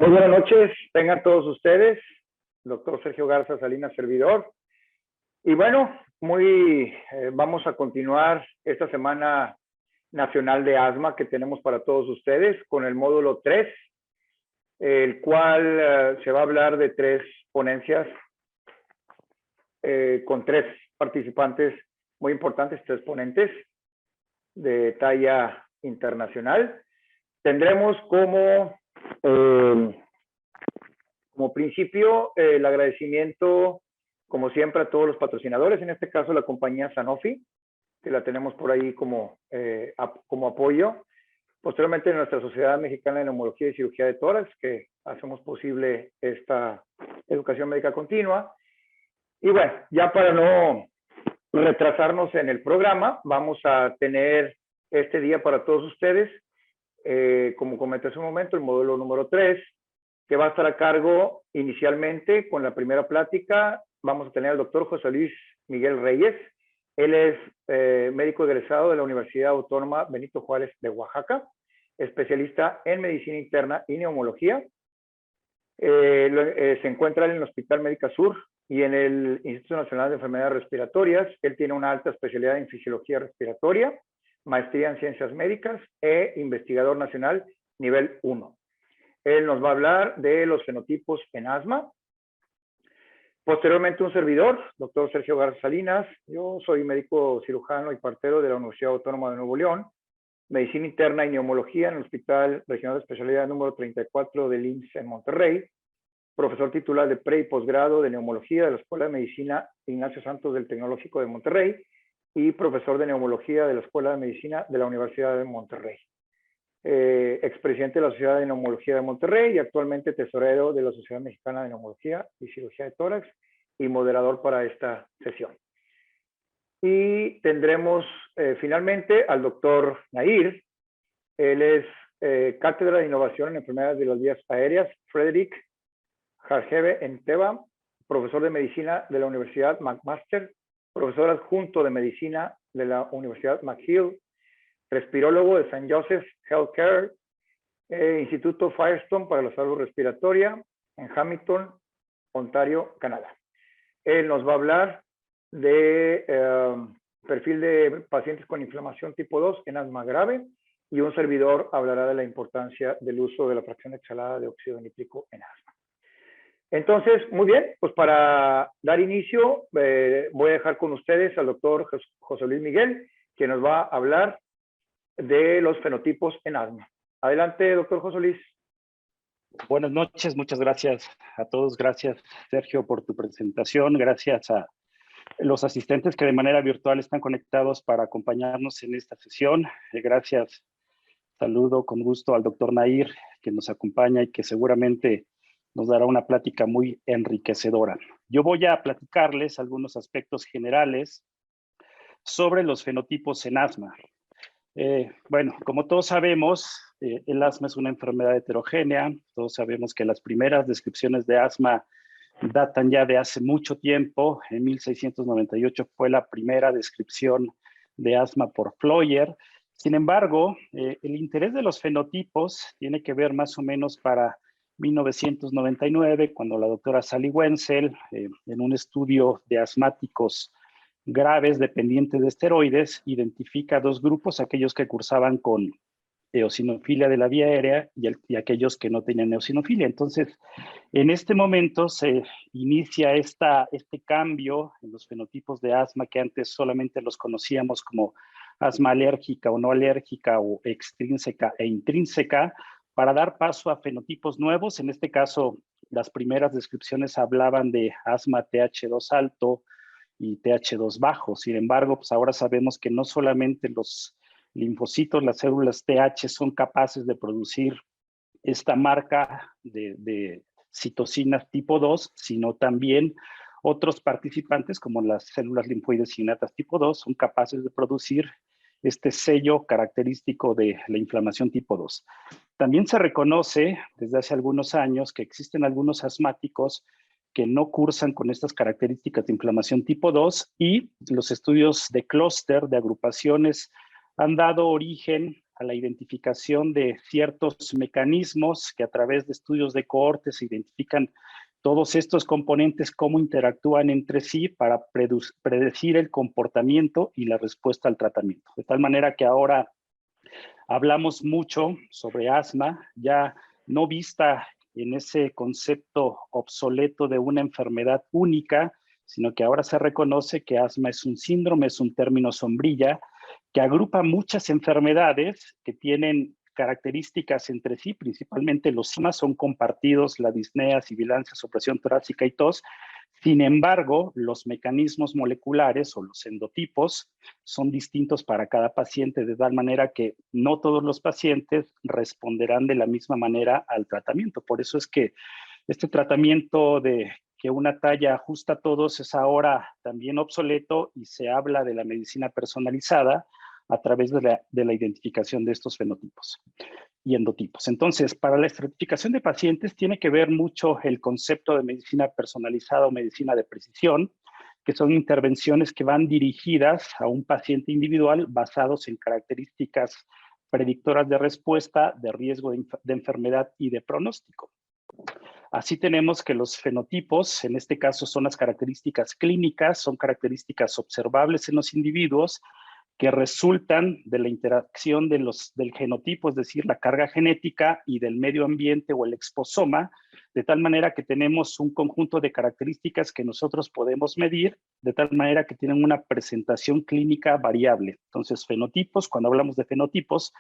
Muy buenas noches, tengan todos ustedes, doctor Sergio Garza Salinas, servidor. Y bueno, vamos a continuar esta Semana Nacional de Asma que tenemos para todos ustedes con el módulo 3, el cual se va a hablar de 3 ponencias con 3 participantes muy importantes, 3 ponentes de talla internacional. Tendremos como principio el agradecimiento, como siempre, a todos los patrocinadores, en este caso la compañía Sanofi, que la tenemos por ahí como apoyo. Posteriormente, nuestra Sociedad Mexicana de Neumología y Cirugía de Tórax, que hacemos posible esta educación médica continua. Y bueno, ya para no retrasarnos en el programa, vamos a tener este día para todos ustedes, como comenté hace un momento, el módulo número 3, que va a estar a cargo inicialmente con la primera plática. Vamos a tener al doctor José Luis Miguel Reyes. Él es médico egresado de la Universidad Autónoma Benito Juárez de Oaxaca, especialista en medicina interna y neumología. Se encuentra en el Hospital Médica Sur y en el Instituto Nacional de Enfermedades Respiratorias. Él tiene una alta especialidad en fisiología respiratoria, maestría en ciencias médicas e investigador nacional nivel 1. Él nos va a hablar de los fenotipos en asma. Posteriormente, un servidor, doctor Sergio Garza Salinas. Yo soy médico cirujano y partero de la Universidad Autónoma de Nuevo León, medicina interna y neumología en el Hospital Regional de Especialidad número 34 del IMSS en Monterrey, profesor titular de pre y posgrado de neumología de la Escuela de Medicina Ignacio Santos del Tecnológico de Monterrey y profesor de neumología de la Escuela de Medicina de la Universidad de Monterrey. Expresidente de la Sociedad de Neumología de Monterrey y actualmente tesorero de la Sociedad Mexicana de Neumología y Cirugía de Tórax y moderador para esta sesión. Y tendremos finalmente al doctor Nair. Él es Cátedra de Innovación en Enfermedades de las Vías Aéreas, Frederick Jargeve en Teba, profesor de Medicina de la Universidad McMaster, profesor adjunto de Medicina de la Universidad McGill, respirólogo de St. Joseph's Healthcare, Instituto Firestone para la Salud Respiratoria en Hamilton, Ontario, Canadá. Él nos va a hablar de perfil de pacientes con inflamación tipo 2 en asma grave y un servidor hablará de la importancia del uso de la fracción exhalada de óxido nítrico en asma. Entonces, muy bien, pues para dar inicio voy a dejar con ustedes al doctor José Luis Miguel, que nos va a hablar de los fenotipos en asma. Adelante, doctor José Luis. Buenas noches, muchas gracias a todos. Gracias, Sergio, por tu presentación. Gracias a los asistentes que de manera virtual están conectados para acompañarnos en esta sesión. Gracias. Saludo con gusto al doctor Nair, que nos acompaña y que seguramente nos dará una plática muy enriquecedora. Yo voy a platicarles algunos aspectos generales sobre los fenotipos en asma. Bueno, como todos sabemos, el asma es una enfermedad heterogénea. Todos sabemos que las primeras descripciones de asma datan ya de hace mucho tiempo. En 1698 fue la primera descripción de asma por Floyer. Sin embargo, el interés de los fenotipos tiene que ver más o menos para 1999, cuando la doctora Sally Wenzel, en un estudio de asmáticos graves dependientes de esteroides, identifica 2 grupos, aquellos que cursaban con eosinofilia de la vía aérea y aquellos que no tenían eosinofilia. Entonces, en este momento se inicia este cambio en los fenotipos de asma, que antes solamente los conocíamos como asma alérgica o no alérgica, o extrínseca e intrínseca, para dar paso a fenotipos nuevos. En este caso, las primeras descripciones hablaban de asma TH2 alto y TH2 bajo. Sin embargo, pues ahora sabemos que no solamente los linfocitos, las células TH son capaces de producir esta marca de citocinas tipo 2, sino también otros participantes, como las células linfoides innatas tipo 2, son capaces de producir este sello característico de la inflamación tipo 2. También se reconoce desde hace algunos años que existen algunos asmáticos que no cursan con estas características de inflamación tipo 2, y los estudios de clúster, de agrupaciones, han dado origen a la identificación de ciertos mecanismos que a través de estudios de cohorte se identifican todos estos componentes, cómo interactúan entre sí para predecir el comportamiento y la respuesta al tratamiento. De tal manera que ahora hablamos mucho sobre asma, ya no vista en ese concepto obsoleto de una enfermedad única, sino que ahora se reconoce que asma es un síndrome, es un término sombrilla, que agrupa muchas enfermedades que tienen características entre sí, principalmente los síntomas son compartidos, la disnea, sibilancia, supresión torácica y tos. Sin embargo, los mecanismos moleculares o los endotipos son distintos para cada paciente, de tal manera que no todos los pacientes responderán de la misma manera al tratamiento. Por eso es que este tratamiento de que una talla ajusta a todos es ahora también obsoleto y se habla de la medicina personalizada a través de la identificación de estos fenotipos y endotipos. Entonces, para la estratificación de pacientes tiene que ver mucho el concepto de medicina personalizada o medicina de precisión, que son intervenciones que van dirigidas a un paciente individual basados en características predictoras de respuesta, de riesgo de enfermedad y de pronóstico. Así tenemos que los fenotipos, en este caso son las características clínicas, son características observables en los individuos que resultan de la interacción del genotipo, es decir, la carga genética y del medio ambiente o el exposoma, de tal manera que tenemos un conjunto de características que nosotros podemos medir, de tal manera que tienen una presentación clínica variable. Entonces, fenotipos, cuando hablamos de fenotipos,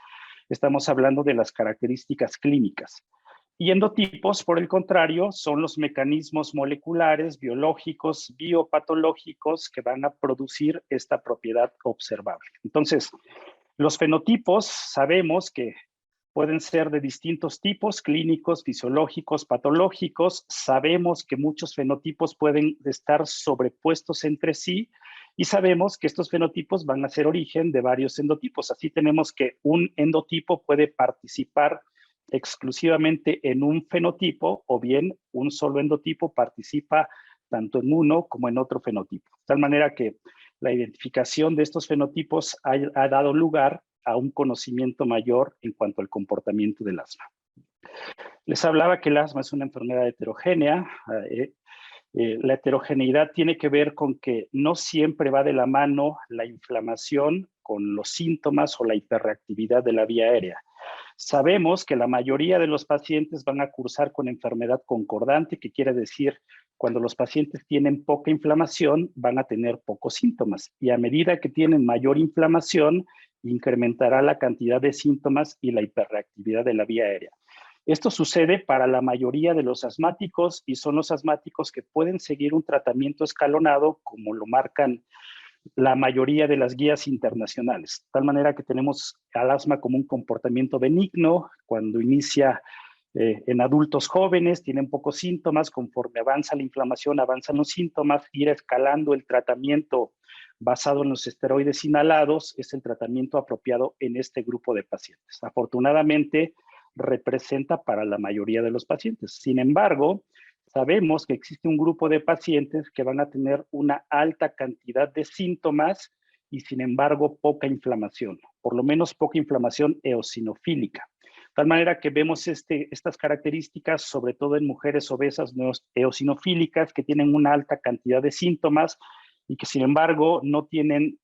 estamos hablando de las características clínicas. Y endotipos, por el contrario, son los mecanismos moleculares, biológicos, biopatológicos que van a producir esta propiedad observable. Entonces, los fenotipos sabemos que pueden ser de distintos tipos, clínicos, fisiológicos, patológicos. Sabemos que muchos fenotipos pueden estar sobrepuestos entre sí y sabemos que estos fenotipos van a ser origen de varios endotipos. Así tenemos que un endotipo puede participar exclusivamente en un fenotipo o bien un solo endotipo participa tanto en uno como en otro fenotipo. De tal manera que la identificación de estos fenotipos ha dado lugar a un conocimiento mayor en cuanto al comportamiento del asma. Les hablaba que el asma es una enfermedad heterogénea. La heterogeneidad tiene que ver con que no siempre va de la mano la inflamación con los síntomas o la hiperreactividad de la vía aérea. Sabemos que la mayoría de los pacientes van a cursar con enfermedad concordante, que quiere decir cuando los pacientes tienen poca inflamación van a tener pocos síntomas y a medida que tienen mayor inflamación incrementará la cantidad de síntomas y la hiperreactividad de la vía aérea. Esto sucede para la mayoría de los asmáticos y son los asmáticos que pueden seguir un tratamiento escalonado como lo marcan la mayoría de las guías internacionales. De tal manera que tenemos al asma como un comportamiento benigno cuando inicia en adultos jóvenes, tienen pocos síntomas, conforme avanza la inflamación, avanzan los síntomas, ir escalando el tratamiento basado en los esteroides inhalados es el tratamiento apropiado en este grupo de pacientes. Afortunadamente, representa para la mayoría de los pacientes. Sin embargo, sabemos que existe un grupo de pacientes que van a tener una alta cantidad de síntomas y sin embargo poca inflamación, por lo menos poca inflamación eosinofílica. De tal manera que vemos estas características sobre todo en mujeres obesas eosinofílicas que tienen una alta cantidad de síntomas y que sin embargo no tienen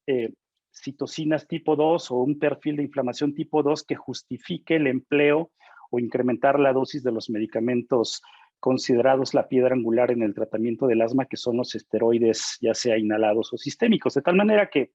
citocinas tipo 2 o un perfil de inflamación tipo 2 que justifique el empleo o incrementar la dosis de los medicamentos considerados la piedra angular en el tratamiento del asma, que son los esteroides, ya sea inhalados o sistémicos. De tal manera que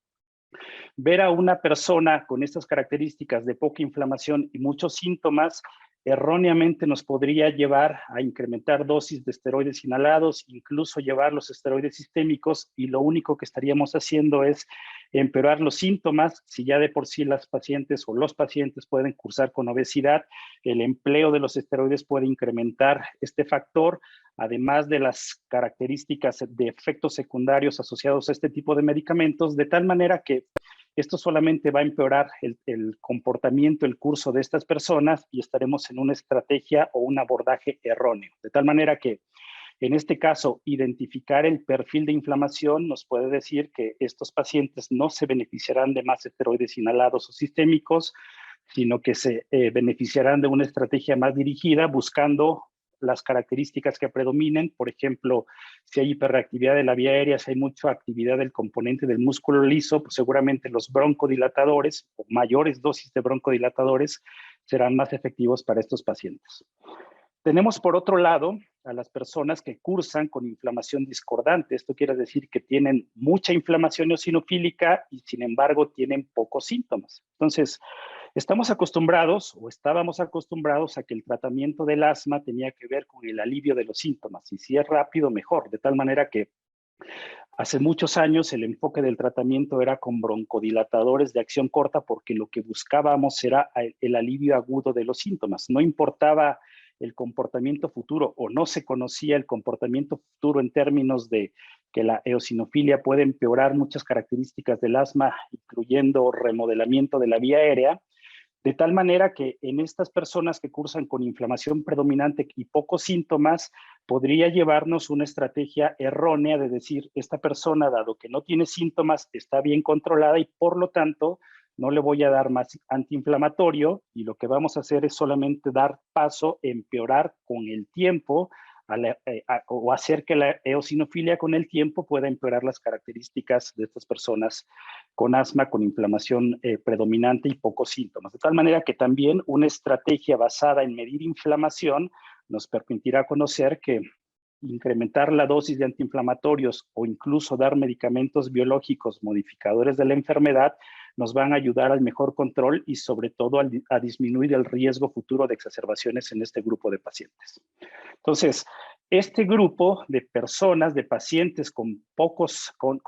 ver a una persona con estas características de poca inflamación y muchos síntomas erróneamente nos podría llevar a incrementar dosis de esteroides inhalados, incluso llevar los esteroides sistémicos, y lo único que estaríamos haciendo es empeorar los síntomas. Si ya de por sí las pacientes o los pacientes pueden cursar con obesidad, el empleo de los esteroides puede incrementar este factor, además de las características de efectos secundarios asociados a este tipo de medicamentos, de tal manera que esto solamente va a empeorar el comportamiento, el curso de estas personas y estaremos en una estrategia o un abordaje erróneo. De tal manera que, en este caso, identificar el perfil de inflamación nos puede decir que estos pacientes no se beneficiarán de más esteroides inhalados o sistémicos, sino que se beneficiarán de una estrategia más dirigida buscando las características que predominen. Por ejemplo, si hay hiperreactividad de la vía aérea, si hay mucha actividad del componente del músculo liso, pues seguramente los broncodilatadores o mayores dosis de broncodilatadores serán más efectivos para estos pacientes. Tenemos por otro lado a las personas que cursan con inflamación discordante. Esto quiere decir que tienen mucha inflamación eosinofílica y sin embargo tienen pocos síntomas. Entonces, estamos acostumbrados o estábamos acostumbrados a que el tratamiento del asma tenía que ver con el alivio de los síntomas y si es rápido, mejor. De tal manera que hace muchos años el enfoque del tratamiento era con broncodilatadores de acción corta porque lo que buscábamos era el alivio agudo de los síntomas. No importaba el comportamiento futuro o no se conocía el comportamiento futuro en términos de que la eosinofilia puede empeorar muchas características del asma, incluyendo remodelamiento de la vía aérea, de tal manera que en estas personas que cursan con inflamación predominante y pocos síntomas, podría llevarnos una estrategia errónea de decir, esta persona, dado que no tiene síntomas, está bien controlada y por lo tanto no le voy a dar más antiinflamatorio y lo que vamos a hacer es solamente dar paso, empeorar con el tiempo o hacer que la eosinofilia con el tiempo pueda empeorar las características de estas personas con asma, con inflamación predominante y pocos síntomas. De tal manera que también una estrategia basada en medir inflamación nos permitirá conocer que incrementar la dosis de antiinflamatorios o incluso dar medicamentos biológicos modificadores de la enfermedad nos van a ayudar al mejor control y sobre todo a disminuir el riesgo futuro de exacerbaciones en este grupo de pacientes. Entonces, este grupo de personas, de pacientes con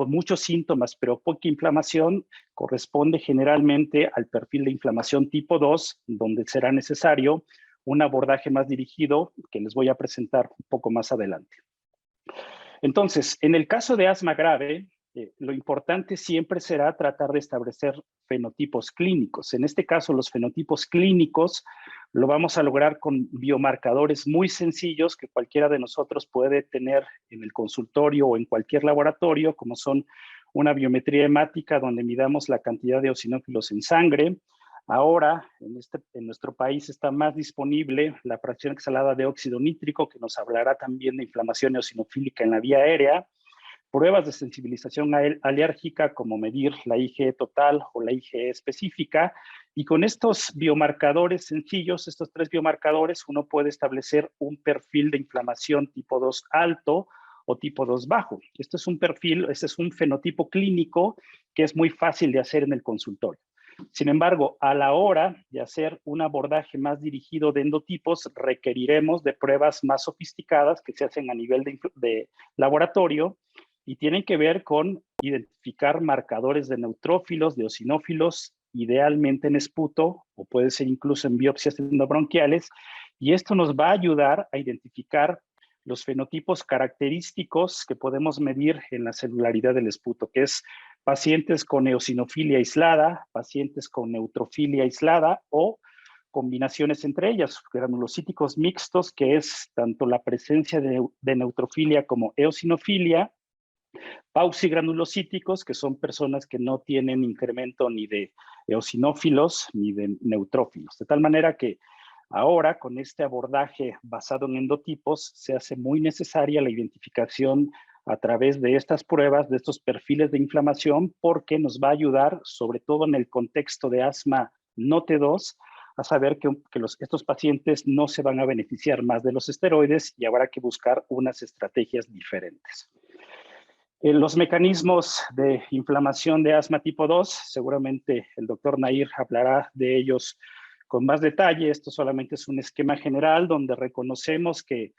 muchos síntomas, pero poca inflamación, corresponde generalmente al perfil de inflamación tipo 2, donde será necesario un abordaje más dirigido que les voy a presentar un poco más adelante. Entonces, en el caso de asma grave, lo importante siempre será tratar de establecer fenotipos clínicos. En este caso, los fenotipos clínicos lo vamos a lograr con biomarcadores muy sencillos que cualquiera de nosotros puede tener en el consultorio o en cualquier laboratorio, como son una biometría hemática donde midamos la cantidad de eosinófilos en sangre. Ahora, en nuestro país está más disponible la fracción exhalada de óxido nítrico, que nos hablará también de inflamación eosinofílica en la vía aérea. Pruebas de sensibilización alérgica, como medir la IgE total o la IgE específica. Y con estos biomarcadores sencillos, estos 3 biomarcadores, uno puede establecer un perfil de inflamación tipo 2 alto o tipo 2 bajo. Este es un perfil, este es un fenotipo clínico que es muy fácil de hacer en el consultorio. Sin embargo, a la hora de hacer un abordaje más dirigido de endotipos, requeriremos de pruebas más sofisticadas que se hacen a nivel de laboratorio y tienen que ver con identificar marcadores de neutrófilos, de eosinófilos, idealmente en esputo o puede ser incluso en biopsias endobronquiales, y esto nos va a ayudar a identificar los fenotipos característicos que podemos medir en la celularidad del esputo, que es pacientes con eosinofilia aislada, pacientes con neutrofilia aislada o combinaciones entre ellas, granulocíticos mixtos, que es tanto la presencia de neutrofilia como eosinofilia, pausigranulocíticos, que son personas que no tienen incremento ni de eosinófilos ni de neutrófilos. De tal manera que ahora, con este abordaje basado en endotipos, se hace muy necesaria la identificación a través de estas pruebas, de estos perfiles de inflamación, porque nos va a ayudar, sobre todo en el contexto de asma no T2, a saber que estos pacientes no se van a beneficiar más de los esteroides y habrá que buscar unas estrategias diferentes. Los mecanismos de inflamación de asma tipo 2, seguramente el doctor Nair hablará de ellos con más detalle. Esto solamente es un esquema general donde reconocemos que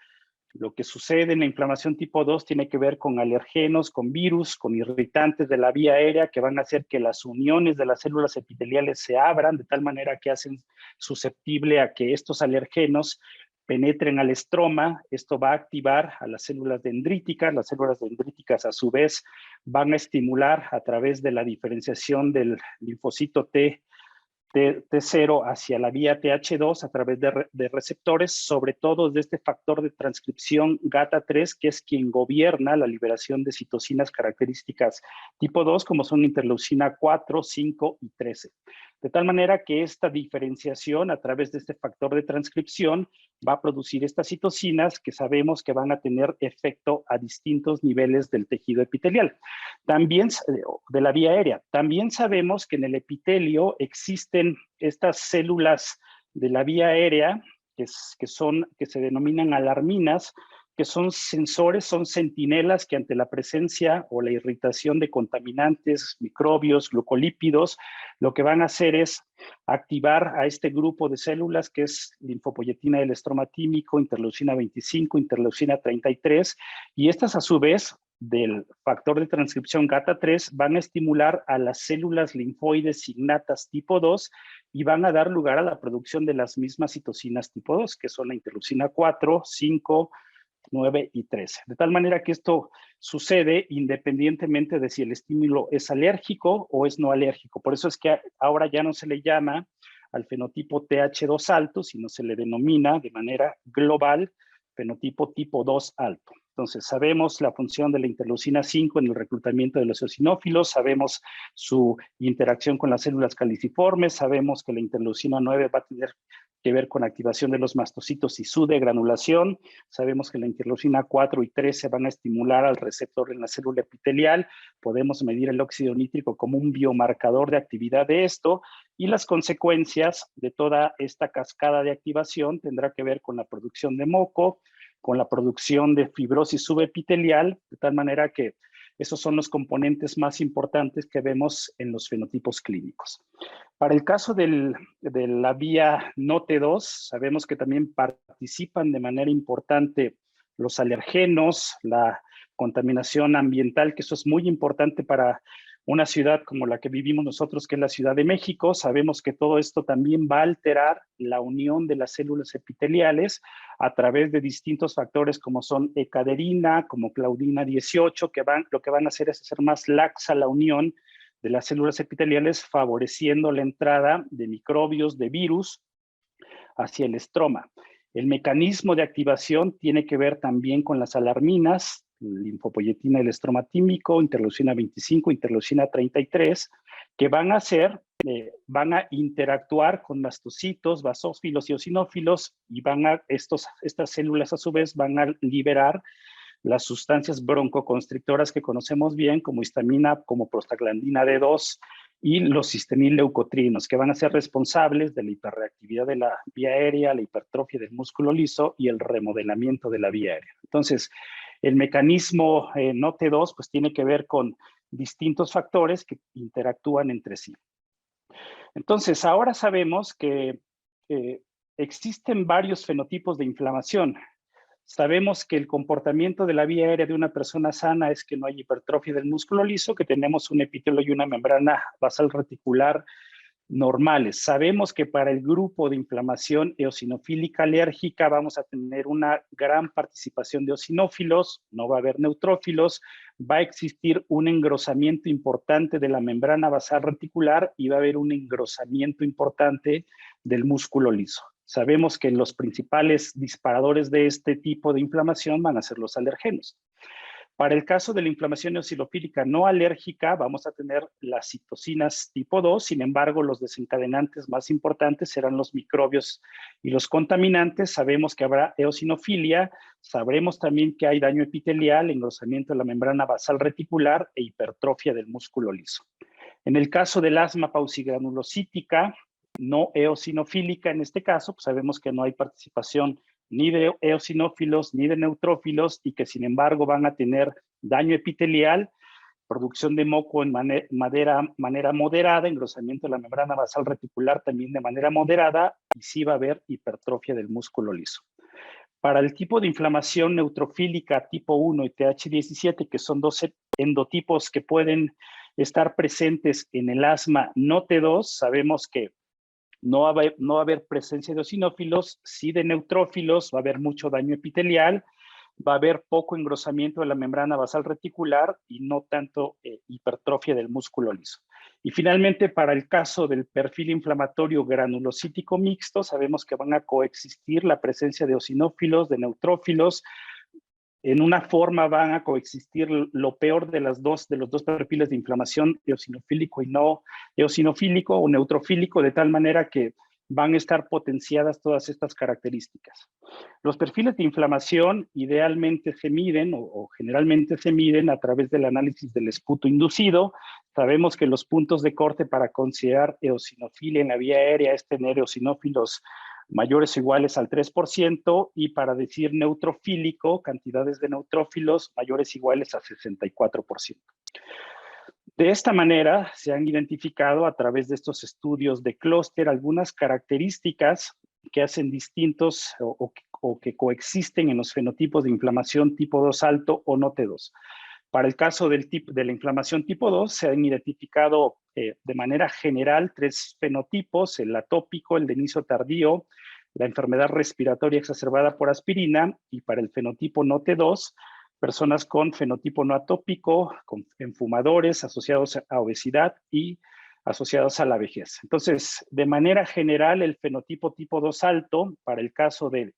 lo que sucede en la inflamación tipo 2 tiene que ver con alergenos, con virus, con irritantes de la vía aérea que van a hacer que las uniones de las células epiteliales se abran de tal manera que hacen susceptible a que estos alergenos penetren al estroma. Esto va a activar a las células dendríticas. Las células dendríticas a su vez van a estimular a través de la diferenciación del linfocito T T0 hacia la vía TH2 a través de receptores, sobre todo de este factor de transcripción GATA3, que es quien gobierna la liberación de citocinas características tipo 2, como son interleucina 4, 5 y 13. De tal manera que esta diferenciación a través de este factor de transcripción va a producir estas citocinas que sabemos que van a tener efecto a distintos niveles del tejido epitelial. También de la vía aérea. También sabemos que en el epitelio existen estas células de la vía aérea que se denominan alarminas, que son sensores, son centinelas que ante la presencia o la irritación de contaminantes, microbios, glucolípidos, lo que van a hacer es activar a este grupo de células que es linfopoyetina del estroma tímico, interleucina 25, interleucina 33, y estas a su vez del factor de transcripción GATA3 van a estimular a las células linfoides innatas tipo 2 y van a dar lugar a la producción de las mismas citocinas tipo 2, que son la interleucina 4, 5, 9 y 13. De tal manera que esto sucede independientemente de si el estímulo es alérgico o es no alérgico. Por eso es que ahora ya no se le llama al fenotipo TH2 alto, sino se le denomina de manera global fenotipo tipo 2 alto. Entonces, sabemos la función de la interleucina 5 en el reclutamiento de los eosinófilos, sabemos su interacción con las células caliciformes, sabemos que la interleucina 9 va a tener que ver con activación de los mastocitos y su degranulación, sabemos que la interleucina 4 y 13 van a estimular al receptor en la célula epitelial, podemos medir el óxido nítrico como un biomarcador de actividad de esto, y las consecuencias de toda esta cascada de activación tendrá que ver con la producción de moco, con la producción de fibrosis subepitelial, de tal manera que esos son los componentes más importantes que vemos en los fenotipos clínicos. Para el caso de la vía no T2, sabemos que también participan de manera importante los alergenos, la contaminación ambiental, que eso es muy importante para una ciudad como la que vivimos nosotros, que es la Ciudad de México. Sabemos que todo esto también va a alterar la unión de las células epiteliales a través de distintos factores como son ecaderina, como claudina 18, que lo que van a hacer es hacer más laxa la unión de las células epiteliales, favoreciendo la entrada de microbios, de virus, hacia el estroma. El mecanismo de activación tiene que ver también con las alarminas, linfopoyetina del estroma tímico, interleucina 25, interleucina 33, que van a interactuar con mastocitos, basófilos y eosinófilos, y estas células a su vez van a liberar las sustancias broncoconstrictoras que conocemos bien, como histamina, como prostaglandina D2 y los histamina-leucotrienos, que van a ser responsables de la hiperreactividad de la vía aérea, la hipertrofia del músculo liso y el remodelamiento de la vía aérea. Entonces, el mecanismo no T2 pues tiene que ver con distintos factores que interactúan entre sí. Entonces, ahora sabemos que existen varios fenotipos de inflamación. Sabemos que el comportamiento de la vía aérea de una persona sana es que no hay hipertrofia del músculo liso, que tenemos un epitelio y una membrana basal reticular normales. Sabemos que para el grupo de inflamación eosinofílica alérgica vamos a tener una gran participación de eosinófilos, no va a haber neutrófilos, va a existir un engrosamiento importante de la membrana basal reticular y va a haber un engrosamiento importante del músculo liso. Sabemos que los principales disparadores de este tipo de inflamación van a ser los alergenos. Para el caso de la inflamación eosinofílica no alérgica, vamos a tener las citocinas tipo 2, sin embargo, los desencadenantes más importantes serán los microbios y los contaminantes. Sabemos que habrá eosinofilia, sabremos también que hay daño epitelial, engrosamiento de la membrana basal reticular e hipertrofia del músculo liso. En el caso del asma paucigranulocítica, no eosinofílica en este caso, pues sabemos que no hay participación ni de eosinófilos ni de neutrófilos y que sin embargo van a tener daño epitelial, producción de moco en manera moderada, engrosamiento de la membrana basal reticular también de manera moderada y sí va a haber hipertrofia del músculo liso. Para el tipo de inflamación neutrofílica tipo 1 y TH17, que son dos endotipos que pueden estar presentes en el asma no T2, sabemos que no va a haber presencia de eosinófilos, sí de neutrófilos, va a haber mucho daño epitelial, va a haber poco engrosamiento de la membrana basal reticular y no tanto hipertrofia del músculo liso. Y finalmente, para el caso del perfil inflamatorio granulocítico mixto, sabemos que van a coexistir la presencia de eosinófilos, de neutrófilos. En una forma van a coexistir lo peor de los dos perfiles de inflamación, eosinofílico y no eosinofílico o neutrofílico, de tal manera que van a estar potenciadas todas estas características. Los perfiles de inflamación idealmente se miden o generalmente se miden a través del análisis del esputo inducido. Sabemos que los puntos de corte para considerar eosinofilia en la vía aérea es tener eosinófilos mayores o iguales al 3%, y para decir neutrofílico, cantidades de neutrófilos mayores o iguales a 64%. De esta manera, se han identificado a través de estos estudios de clúster algunas características que hacen distintos o que coexisten en los fenotipos de inflamación tipo 2 alto o no T2. Para el caso de la inflamación tipo 2, se han identificado de manera general 3 fenotipos: el atópico, el de inicio tardío, la enfermedad respiratoria exacerbada por aspirina, y para el fenotipo no T2, personas con fenotipo no atópico, en fumadores, asociados a obesidad y asociados a la vejez. Entonces, de manera general, el fenotipo tipo 2 alto, para el caso de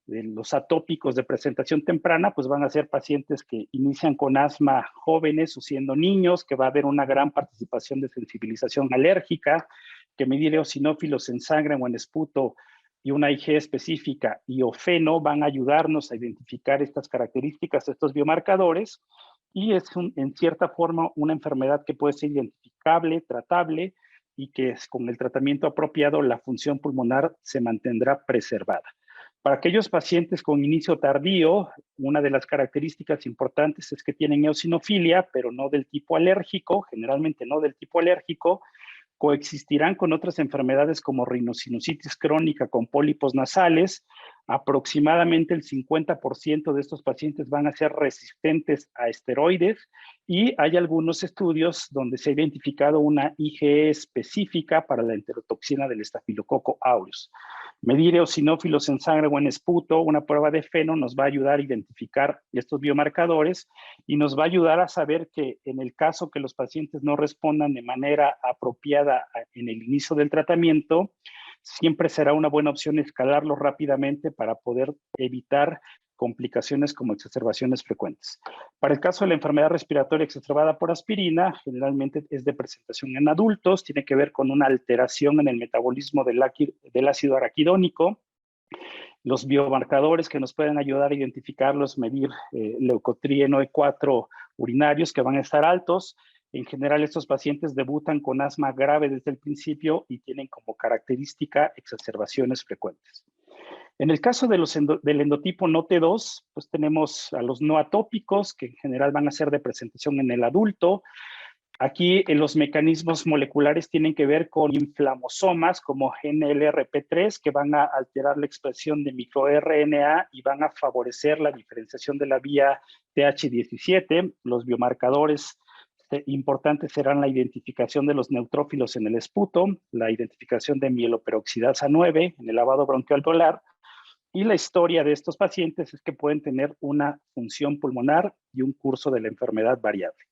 los atópicos de presentación temprana, pues van a ser pacientes que inician con asma jóvenes o siendo niños, que va a haber una gran participación de sensibilización alérgica, que medir eosinófilos en sangre o en esputo y una IG específica y ofeno van a ayudarnos a identificar estas características, estos biomarcadores, y es en cierta forma una enfermedad que puede ser identificable, tratable, y que con el tratamiento apropiado la función pulmonar se mantendrá preservada. Para aquellos pacientes con inicio tardío, una de las características importantes es que tienen eosinofilia, pero no del tipo alérgico, generalmente no del tipo alérgico. Coexistirán con otras enfermedades como rinosinusitis crónica con pólipos nasales. Aproximadamente el 50% de estos pacientes van a ser resistentes a esteroides, y hay algunos estudios donde se ha identificado una IgE específica para la enterotoxina del estafilococo aureus. Medir eosinófilos en sangre o en esputo, una prueba de feno, nos va a ayudar a identificar estos biomarcadores y nos va a ayudar a saber que en el caso que los pacientes no respondan de manera apropiada en el inicio del tratamiento, siempre será una buena opción escalarlo rápidamente para poder evitar complicaciones como exacerbaciones frecuentes. Para el caso de la enfermedad respiratoria exacerbada por aspirina, generalmente es de presentación en adultos, tiene que ver con una alteración en el metabolismo del ácido araquidónico. Los biomarcadores que nos pueden ayudar a identificarlos, medir leucotrieno E4 urinarios, que van a estar altos. En general, estos pacientes debutan con asma grave desde el principio y tienen como característica exacerbaciones frecuentes. En el caso de del endotipo no T2, pues tenemos a los no atópicos, que en general van a ser de presentación en el adulto. Aquí los mecanismos moleculares tienen que ver con inflamosomas como GNLRP3, que van a alterar la expresión de microRNA y van a favorecer la diferenciación de la vía TH17. Los biomarcadores importantes serán la identificación de los neutrófilos en el esputo, la identificación de mieloperoxidasa 9 en el lavado bronquialveolar, y la historia de estos pacientes es que pueden tener una función pulmonar y un curso de la enfermedad variable.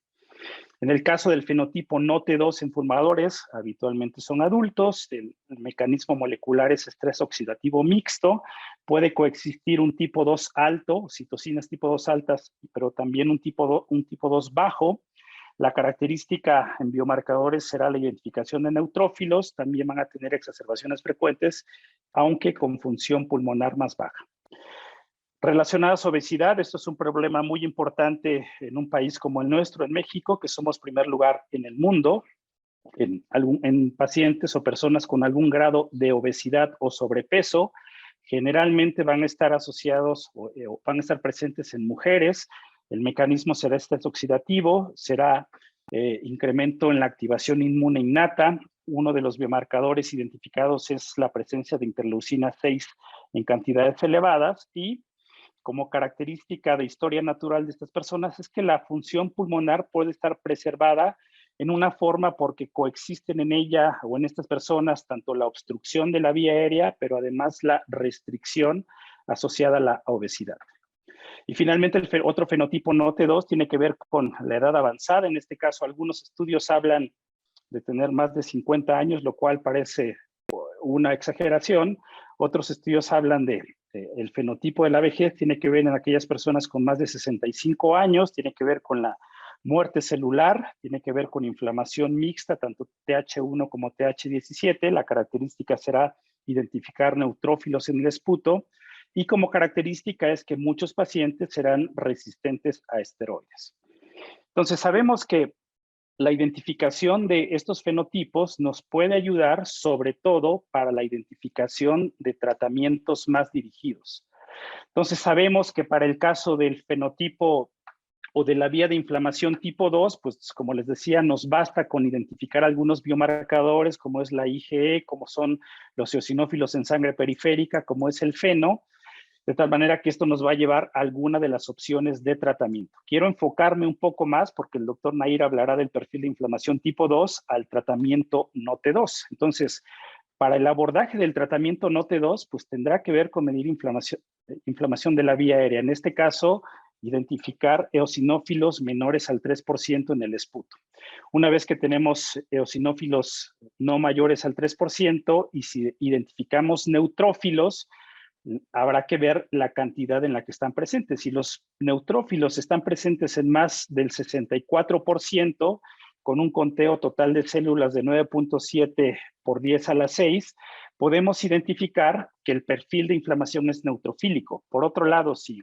En el caso del fenotipo no T2 en fumadores, habitualmente son adultos, el mecanismo molecular es estrés oxidativo mixto, puede coexistir un tipo 2 alto, citocinas tipo 2 altas, pero también un tipo 2 bajo. La característica en biomarcadores será la identificación de neutrófilos, también van a tener exacerbaciones frecuentes, aunque con función pulmonar más baja. Relacionadas a obesidad, esto es un problema muy importante en un país como el nuestro, en México, que somos primer lugar en el mundo en pacientes o personas con algún grado de obesidad o sobrepeso. Generalmente van a estar asociados o van a estar presentes en mujeres. El mecanismo será estrés oxidativo, será incremento en la activación inmune innata. Uno de los biomarcadores identificados es la presencia de interleucina 6 en cantidades elevadas, y como característica de historia natural de estas personas es que la función pulmonar puede estar preservada en una forma porque coexisten en ella o en estas personas tanto la obstrucción de la vía aérea, pero además la restricción asociada a la obesidad. Y finalmente, el otro fenotipo no T2 tiene que ver con la edad avanzada. En este caso, algunos estudios hablan de tener más de 50 años, lo cual parece una exageración. Otros estudios hablan de el fenotipo de la vejez, tiene que ver en aquellas personas con más de 65 años, tiene que ver con la muerte celular, tiene que ver con inflamación mixta, tanto TH1 como TH17. La característica será identificar neutrófilos en el esputo, y como característica es que muchos pacientes serán resistentes a esteroides. Entonces sabemos que la identificación de estos fenotipos nos puede ayudar sobre todo para la identificación de tratamientos más dirigidos. Entonces sabemos que para el caso del fenotipo o de la vía de inflamación tipo 2, pues como les decía, nos basta con identificar algunos biomarcadores como es la IgE, como son los eosinófilos en sangre periférica, como es el feno, de tal manera que esto nos va a llevar a alguna de las opciones de tratamiento. Quiero enfocarme un poco más porque el doctor Nair hablará del perfil de inflamación tipo 2 al tratamiento NOT2. Entonces, para el abordaje del tratamiento NOT2, pues tendrá que ver con medir inflamación de la vía aérea. En este caso, identificar eosinófilos menores al 3% en el esputo. Una vez que tenemos eosinófilos no mayores al 3% y si identificamos neutrófilos, habrá que ver la cantidad en la que están presentes. Si los neutrófilos están presentes en más del 64%, con un conteo total de células de 9.7 por 10 a la 6, podemos identificar que el perfil de inflamación es neutrofílico. Por otro lado, si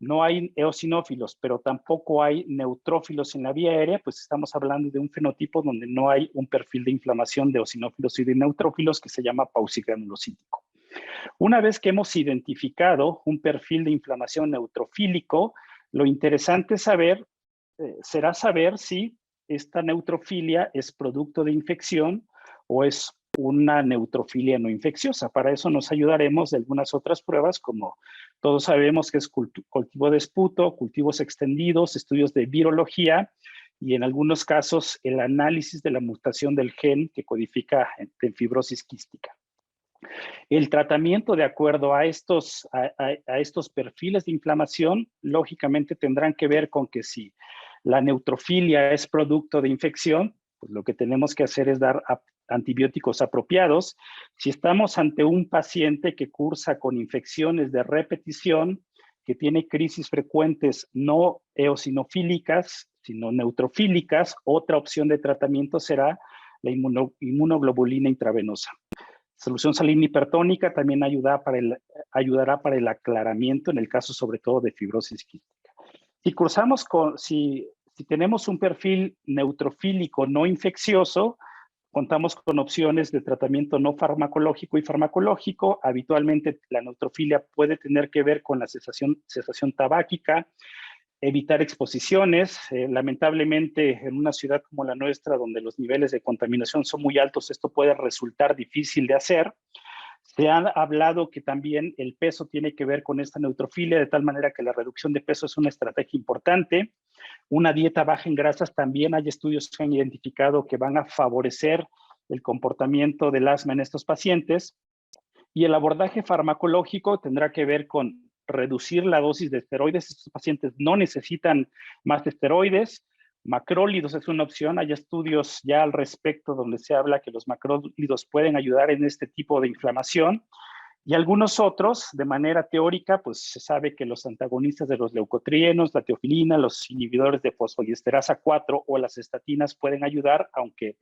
no hay eosinófilos, pero tampoco hay neutrófilos en la vía aérea, pues estamos hablando de un fenotipo donde no hay un perfil de inflamación de eosinófilos y de neutrófilos que se llama paucigranulocítico. Una vez que hemos identificado un perfil de inflamación neutrofílico, lo interesante será saber si esta neutrofilia es producto de infección o es una neutrofilia no infecciosa. Para eso nos ayudaremos de algunas otras pruebas, como todos sabemos que es cultivo de esputo, cultivos extendidos, estudios de virología y en algunos casos el análisis de la mutación del gen que codifica en fibrosis quística. El tratamiento de acuerdo a estos perfiles de inflamación, lógicamente tendrán que ver con que si la neutrofilia es producto de infección, pues lo que tenemos que hacer es dar antibióticos apropiados. Si estamos ante un paciente que cursa con infecciones de repetición, que tiene crisis frecuentes no eosinofílicas, sino neutrofílicas, otra opción de tratamiento será la inmunoglobulina intravenosa. Solución salina hipertónica también ayudará para el aclaramiento en el caso sobre todo de fibrosis quística. Si tenemos un perfil neutrofílico no infeccioso, contamos con opciones de tratamiento no farmacológico y farmacológico. Habitualmente la neutrofilia puede tener que ver con la cesación tabáquica, evitar exposiciones. Lamentablemente, en una ciudad como la nuestra, donde los niveles de contaminación son muy altos, esto puede resultar difícil de hacer. Se ha hablado que también el peso tiene que ver con esta neutrofilia, de tal manera que la reducción de peso es una estrategia importante. Una dieta baja en grasas, también hay estudios que han identificado que van a favorecer el comportamiento del asma en estos pacientes. Y el abordaje farmacológico tendrá que ver con reducir la dosis de esteroides. Estos pacientes no necesitan más esteroides. Macrólidos es una opción. Hay estudios ya al respecto donde se habla que los macrólidos pueden ayudar en este tipo de inflamación. Y algunos otros, de manera teórica, pues se sabe que los antagonistas de los leucotrienos, la teofilina, los inhibidores de fosfoliesterasa 4 o las estatinas pueden ayudar, aunque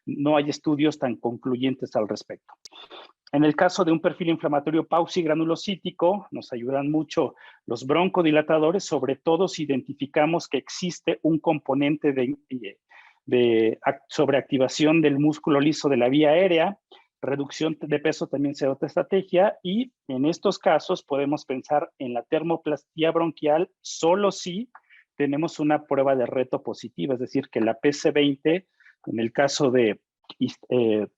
no hay estudios tan concluyentes al respecto. En el caso de un perfil inflamatorio paucigranulocítico, nos ayudan mucho los broncodilatadores, sobre todo si identificamos que existe un componente de sobreactivación del músculo liso de la vía aérea. Reducción de peso también será otra estrategia, y en estos casos podemos pensar en la termoplastía bronquial solo si tenemos una prueba de reto positiva, es decir, que la PC20, en el caso de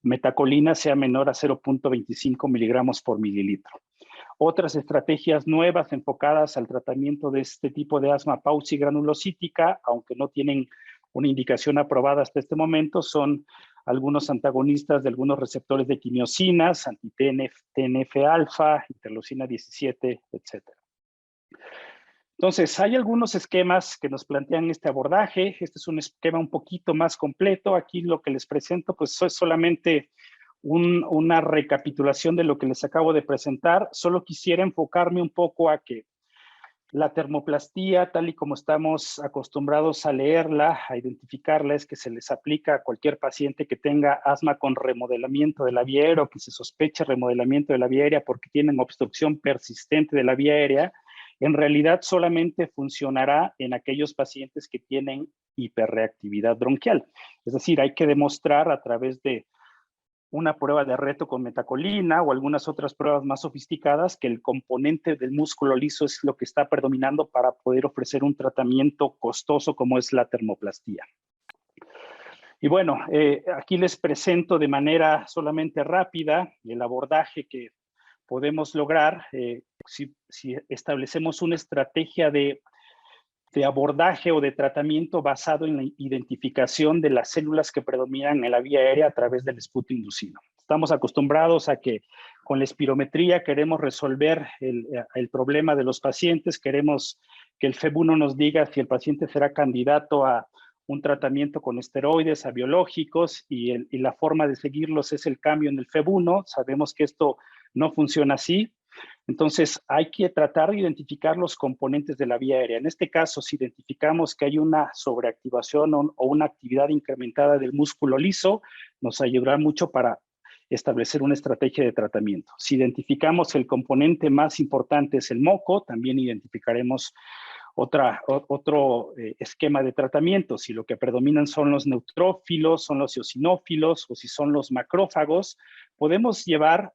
metacolina, sea menor a 0.25 miligramos por mililitro. Otras estrategias nuevas enfocadas al tratamiento de este tipo de asma paucigranulocítica, aunque no tienen una indicación aprobada hasta este momento, son algunos antagonistas de algunos receptores de quimiosinas, anti-TNF-alfa, interleucina 17, etc. Entonces, hay algunos esquemas que nos plantean este abordaje. Este es un esquema un poquito más completo. Aquí lo que les presento pues es solamente una recapitulación de lo que les acabo de presentar. Solo quisiera enfocarme un poco a que la termoplastía, tal y como estamos acostumbrados a leerla, a identificarla, es que se les aplica a cualquier paciente que tenga asma con remodelamiento de la vía aérea o que se sospeche remodelamiento de la vía aérea porque tienen obstrucción persistente de la vía aérea. En realidad solamente funcionará en aquellos pacientes que tienen hiperreactividad bronquial. Es decir, hay que demostrar a través de una prueba de reto con metacolina o algunas otras pruebas más sofisticadas que el componente del músculo liso es lo que está predominando para poder ofrecer un tratamiento costoso como es la termoplastía. Y bueno, aquí les presento de manera solamente rápida el abordaje que podemos lograr si establecemos una estrategia de abordaje o de tratamiento basado en la identificación de las células que predominan en la vía aérea a través del esputo inducido. Estamos acostumbrados a que con la espirometría queremos resolver el problema de los pacientes, queremos que el FEB1 nos diga si el paciente será candidato a un tratamiento con esteroides, a biológicos, y la forma de seguirlos es el cambio en el FEB1. Sabemos que esto no funciona así. Entonces, hay que tratar de identificar los componentes de la vía aérea. En este caso, si identificamos que hay una sobreactivación o una actividad incrementada del músculo liso, nos ayudará mucho para establecer una estrategia de tratamiento. Si identificamos el componente más importante es el moco, también identificaremos otro esquema de tratamiento. Si lo que predominan son los neutrófilos, son los eosinófilos o si son los macrófagos, podemos llevar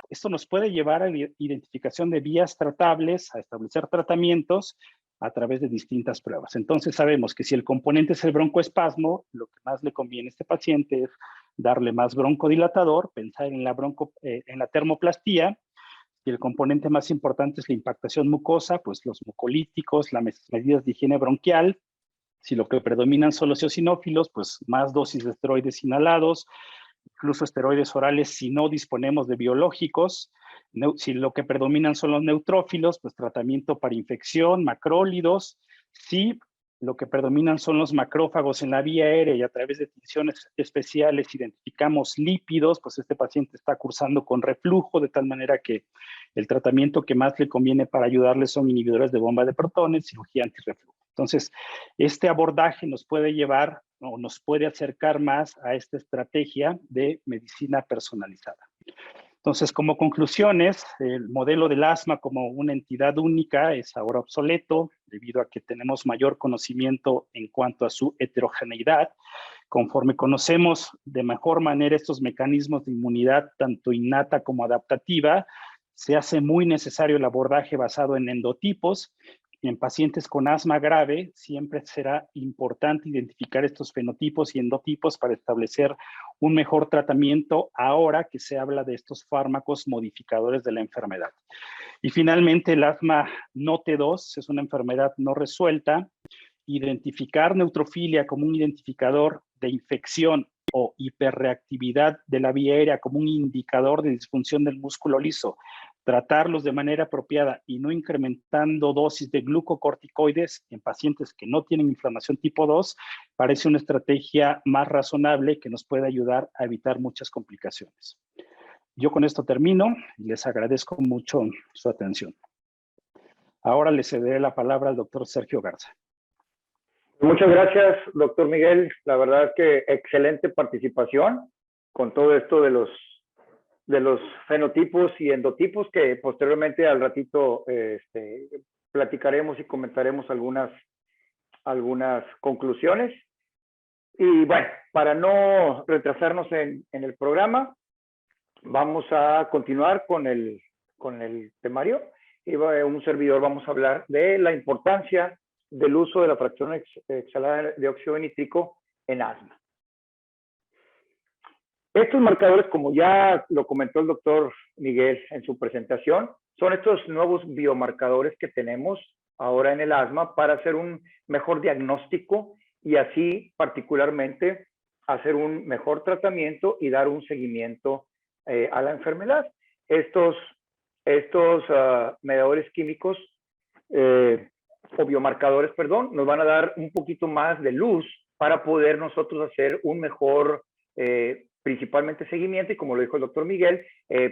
esto nos puede llevar a la identificación de vías tratables, a establecer tratamientos a través de distintas pruebas. Entonces sabemos que si el componente es el broncoespasmo, lo que más le conviene a este paciente es darle más broncodilatador, pensar en la termoplastía. Y el componente más importante es la impactación mucosa, pues los mucolíticos, las medidas de higiene bronquial. Si lo que predominan son los eosinófilos, pues más dosis de esteroides inhalados, incluso esteroides orales si no disponemos de biológicos. Si lo que predominan son los neutrófilos, pues tratamiento para infección, macrólidos. Si lo que predominan son los macrófagos en la vía aérea y a través de tinciones especiales identificamos lípidos, pues este paciente está cursando con reflujo, de tal manera que el tratamiento que más le conviene para ayudarle son inhibidores de bomba de protones, cirugía antirreflujo. Entonces, este abordaje nos puede llevar o nos puede acercar más a esta estrategia de medicina personalizada. Entonces, como conclusiones, el modelo del asma como una entidad única es ahora obsoleto debido a que tenemos mayor conocimiento en cuanto a su heterogeneidad. Conforme conocemos de mejor manera estos mecanismos de inmunidad, tanto innata como adaptativa, se hace muy necesario el abordaje basado en endotipos. En pacientes con asma grave, siempre será importante identificar estos fenotipos y endotipos para establecer un mejor tratamiento ahora que se habla de estos fármacos modificadores de la enfermedad. Y finalmente, el asma no T2 es una enfermedad no resuelta. Identificar neutrofilia como un identificador de infección o hiperreactividad de la vía aérea como un indicador de disfunción del músculo liso, tratarlos de manera apropiada y no incrementando dosis de glucocorticoides en pacientes que no tienen inflamación tipo 2, parece una estrategia más razonable que nos puede ayudar a evitar muchas complicaciones. Yo con esto termino y les agradezco mucho su atención. Ahora le cederé la palabra al doctor Sergio Garza. Muchas gracias, doctor Miguel. La verdad es que excelente participación con todo esto de los fenotipos y endotipos que posteriormente al ratito platicaremos y comentaremos algunas conclusiones. Y bueno, para no retrasarnos en el programa, vamos a continuar con el temario. Y un servidor vamos a hablar de la importancia del uso de la fracción exhalada de dióxido de nítrico en asma. Estos marcadores, como ya lo comentó el doctor Miguel en su presentación, son estos nuevos biomarcadores que tenemos ahora en el asma para hacer un mejor diagnóstico y así particularmente hacer un mejor tratamiento y dar un seguimiento a la enfermedad. Estos mediadores químicos o biomarcadores, perdón, nos van a dar un poquito más de luz para poder nosotros hacer un mejor, principalmente seguimiento, y como lo dijo el doctor Miguel,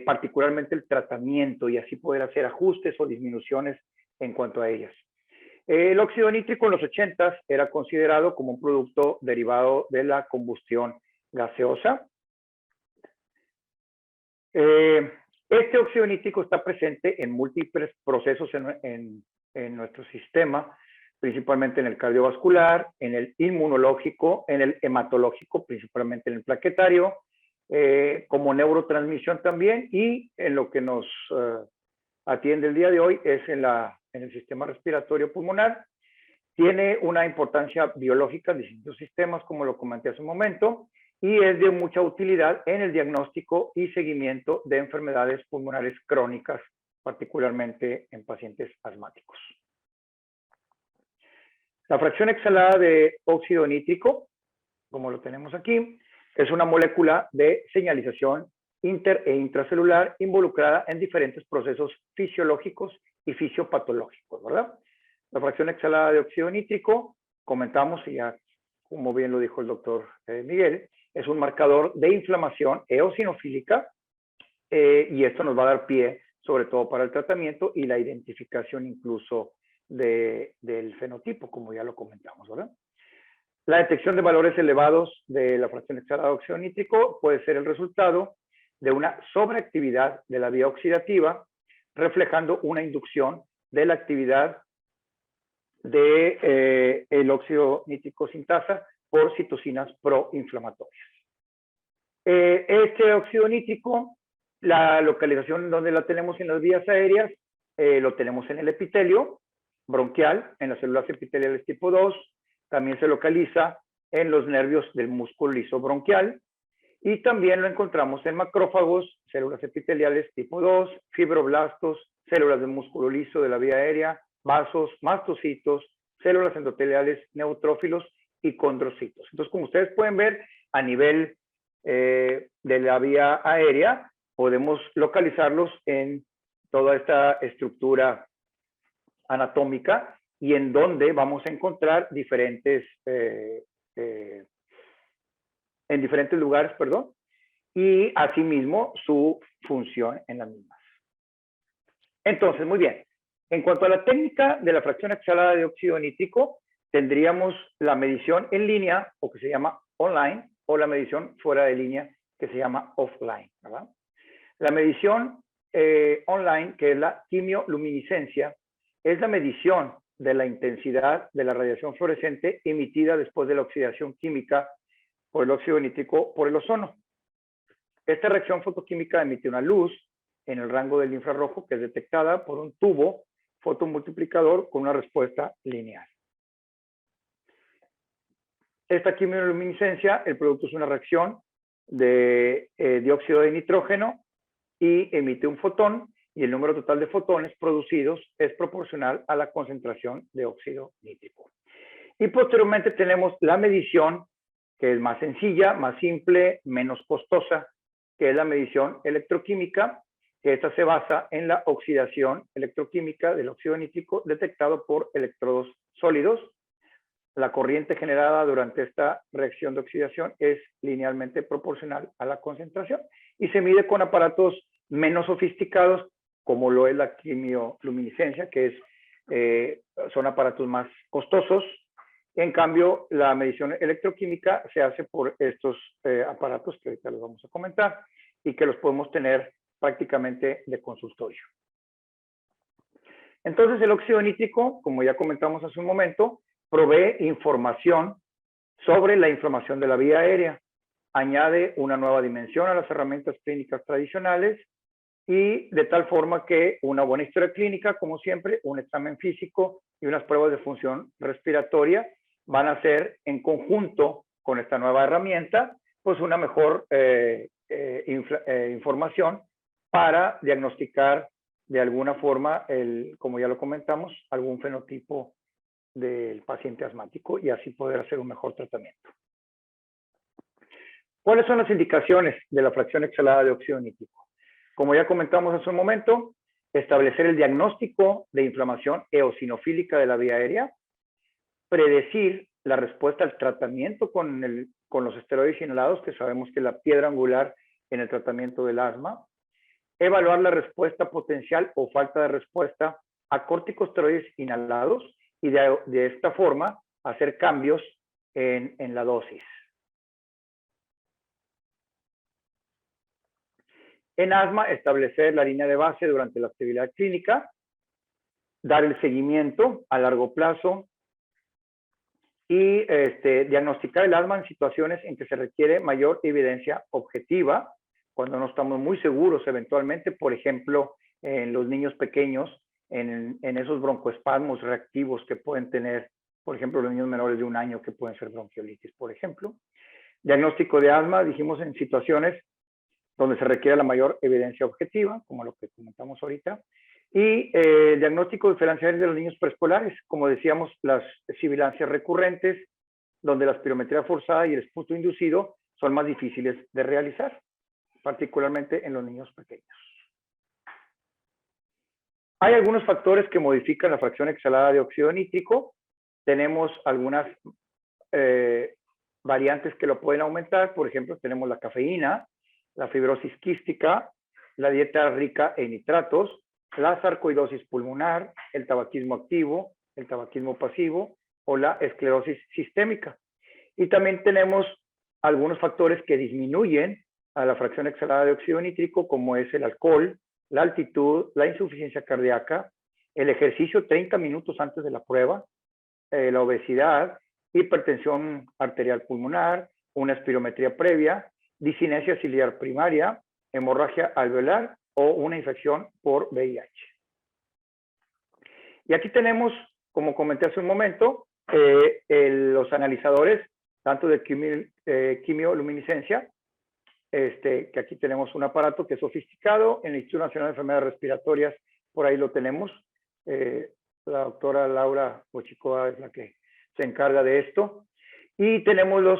particularmente el tratamiento, y así poder hacer ajustes o disminuciones en cuanto a ellas. El óxido nítrico en los 80s era considerado como un producto derivado de la combustión gaseosa. Este óxido nítrico está presente en múltiples procesos en nuestro sistema, principalmente en el cardiovascular, en el inmunológico, en el hematológico, principalmente en el plaquetario, como neurotransmisión también, y en lo que nos atiende el día de hoy es en el sistema respiratorio pulmonar. Tiene una importancia biológica en distintos sistemas, como lo comenté hace un momento, y es de mucha utilidad en el diagnóstico y seguimiento de enfermedades pulmonares crónicas, particularmente en pacientes asmáticos. La fracción exhalada de óxido nítrico, como lo tenemos aquí, es una molécula de señalización inter e intracelular involucrada en diferentes procesos fisiológicos y fisiopatológicos, ¿verdad? La fracción exhalada de óxido nítrico, comentamos, y ya como bien lo dijo el doctor Miguel, es un marcador de inflamación eosinofílica, y esto nos va a dar pie sobre todo para el tratamiento y la identificación incluso del fenotipo, como ya lo comentamos, ¿verdad? La detección de valores elevados de la fracción exhalada de óxido nítrico puede ser el resultado de una sobreactividad de la vía oxidativa, reflejando una inducción de la actividad del óxido nítrico sintasa por citocinas proinflamatorias. Este óxido nítrico, la localización donde la tenemos en las vías aéreas, lo tenemos en el epitelio bronquial, en las células epiteliales tipo 2, también se localiza en los nervios del músculo liso bronquial, y también lo encontramos en macrófagos, células epiteliales tipo 2, fibroblastos, células del músculo liso de la vía aérea, vasos, mastocitos, células endoteliales, neutrófilos y condrocitos. Entonces, como ustedes pueden ver, a nivel de la vía aérea, podemos localizarlos en toda esta estructura anatómica, y en donde vamos a encontrar diferentes, en diferentes lugares, perdón, y asimismo su función en las mismas. Entonces, muy bien. En cuanto a la técnica de la fracción exhalada de óxido nítrico, tendríamos la medición en línea, o que se llama online, o la medición fuera de línea, que se llama offline, ¿verdad? La medición online, que es la quimioluminiscencia, es la medición de la intensidad de la radiación fluorescente emitida después de la oxidación química por el óxido nítrico por el ozono. Esta reacción fotoquímica emite una luz en el rango del infrarrojo que es detectada por un tubo fotomultiplicador con una respuesta lineal. Esta quimioluminiscencia, el producto es una reacción de dióxido de nitrógeno y emite un fotón, y el número total de fotones producidos es proporcional a la concentración de óxido nítrico. Y posteriormente tenemos la medición, que es más sencilla, más simple, menos costosa, que es la medición electroquímica, que esta se basa en la oxidación electroquímica del óxido nítrico detectado por electrodos sólidos. La corriente generada durante esta reacción de oxidación es linealmente proporcional a la concentración, y se mide con aparatos menos sofisticados, como lo es la quimioluminiscencia, que son aparatos más costosos. En cambio, la medición electroquímica se hace por estos aparatos que ahorita les vamos a comentar, y que los podemos tener prácticamente de consultorio. Entonces, el óxido nítrico, como ya comentamos hace un momento, provee información sobre la inflamación de la vía aérea, añade una nueva dimensión a las herramientas clínicas tradicionales, y de tal forma que una buena historia clínica, como siempre, un examen físico y unas pruebas de función respiratoria van a ser, en conjunto con esta nueva herramienta, pues una mejor información para diagnosticar de alguna forma, como ya lo comentamos, algún fenotipo del paciente asmático, y así poder hacer un mejor tratamiento. ¿Cuáles son las indicaciones de la fracción exhalada de óxido nítrico? Como ya comentamos hace un momento, establecer el diagnóstico de inflamación eosinofílica de la vía aérea, predecir la respuesta al tratamiento con los esteroides inhalados, que sabemos que es la piedra angular en el tratamiento del asma, evaluar la respuesta potencial o falta de respuesta a corticosteroides inhalados y de esta forma hacer cambios en la dosis. En asma, establecer la línea de base durante la actividad clínica, dar el seguimiento a largo plazo y diagnosticar el asma en situaciones en que se requiere mayor evidencia objetiva, cuando no estamos muy seguros eventualmente, por ejemplo, en los niños pequeños, en esos broncoespasmos reactivos que pueden tener, por ejemplo, los niños menores de 1 año que pueden ser bronquiolitis, por ejemplo. Diagnóstico de asma, dijimos, en situaciones donde se requiere la mayor evidencia objetiva, como lo que comentamos ahorita, y diagnóstico diferencial de los niños preescolares, como decíamos, las sibilancias recurrentes, donde la espirometría forzada y el esputo inducido son más difíciles de realizar, particularmente en los niños pequeños. Hay algunos factores que modifican la fracción exhalada de óxido nítrico. Tenemos algunas variantes que lo pueden aumentar. Por ejemplo, tenemos la cafeína, la fibrosis quística, la dieta rica en nitratos, la sarcoidosis pulmonar, el tabaquismo activo, el tabaquismo pasivo o la esclerosis sistémica. Y también tenemos algunos factores que disminuyen a la fracción exhalada de óxido nítrico, como es el alcohol, la altitud, la insuficiencia cardíaca, el ejercicio 30 minutos antes de la prueba, la obesidad, hipertensión arterial pulmonar, una espirometría previa, discinesia ciliar primaria, hemorragia alveolar o una infección por VIH. Y aquí tenemos, como comenté hace un momento, los analizadores, tanto de quimioluminiscencia, que aquí tenemos un aparato que es sofisticado, en el Instituto Nacional de Enfermedades Respiratorias, por ahí lo tenemos. La doctora Laura Bochicoa es la que se encarga de esto. Y tenemos los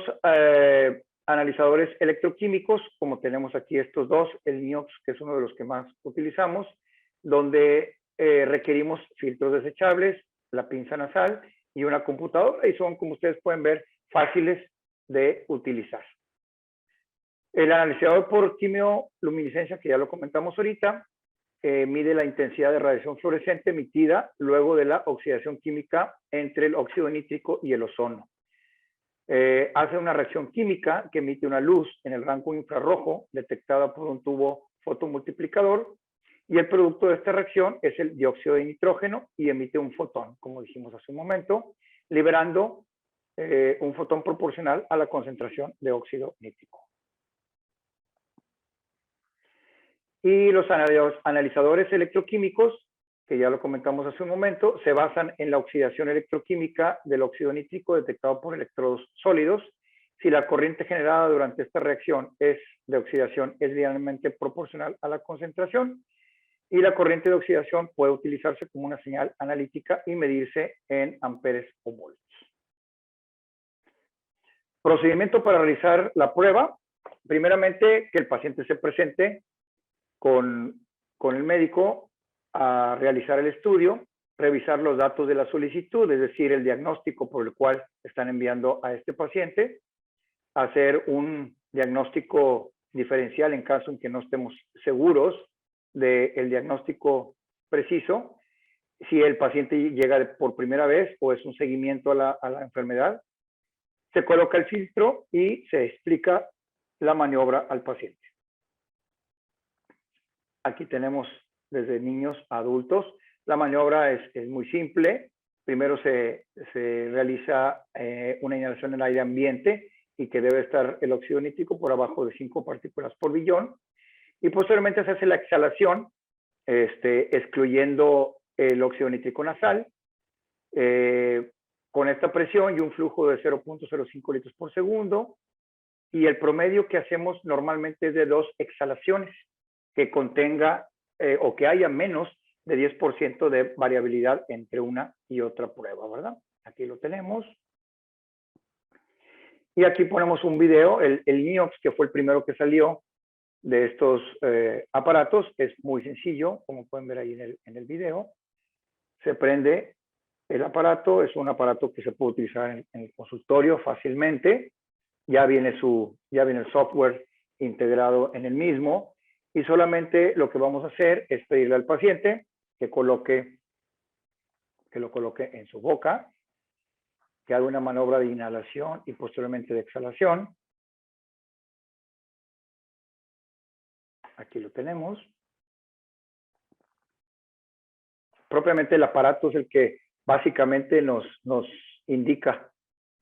analizadores electroquímicos, como tenemos aquí estos dos, el NIOX, que es uno de los que más utilizamos, donde requerimos filtros desechables, la pinza nasal y una computadora, y son, como ustedes pueden ver, fáciles de utilizar. El analizador por quimioluminiscencia, que ya lo comentamos ahorita, mide la intensidad de radiación fluorescente emitida luego de la oxidación química entre el óxido nítrico y el ozono. Hace una reacción química que emite una luz en el rango infrarrojo detectada por un tubo fotomultiplicador, y el producto de esta reacción es el dióxido de nitrógeno y emite un fotón, como dijimos hace un momento, liberando un fotón proporcional a la concentración de óxido nítrico. Y los analizadores electroquímicos, que ya lo comentamos hace un momento, se basan en la oxidación electroquímica del óxido nítrico detectado por electrodos sólidos. Si la corriente generada durante esta reacción de oxidación es linealmente proporcional a la concentración, y la corriente de oxidación puede utilizarse como una señal analítica y medirse en amperes o volts. Procedimiento para realizar la prueba. Primeramente, que el paciente se presente con el médico a realizar el estudio, revisar los datos de la solicitud, es decir, el diagnóstico por el cual están enviando a este paciente, hacer un diagnóstico diferencial en caso en que no estemos seguros del diagnóstico preciso, si el paciente llega por primera vez o es un seguimiento a la enfermedad, se coloca el filtro y se explica la maniobra al paciente. Aquí tenemos desde niños a adultos. La maniobra es muy simple. Primero se realiza una inhalación en aire ambiente y que debe estar el óxido nítrico por abajo de 5 partículas por billón. Y posteriormente se hace la exhalación, excluyendo el óxido nítrico nasal, con esta presión y un flujo de 0.05 litros por segundo. Y el promedio que hacemos normalmente es de 2 exhalaciones, que contenga o que haya menos de 10% de variabilidad entre una y otra prueba, ¿verdad? Aquí lo tenemos. Y aquí ponemos un video, el NIOX, que fue el primero que salió de estos aparatos es muy sencillo, como pueden ver ahí en el video. Se prende el aparato, es un aparato que se puede utilizar en el consultorio fácilmente. Ya viene el software integrado en el mismo, y solamente lo que vamos a hacer es pedirle al paciente que lo coloque en su boca, que haga una maniobra de inhalación y posteriormente de exhalación. Aquí lo tenemos. Propiamente el aparato es el que básicamente nos indica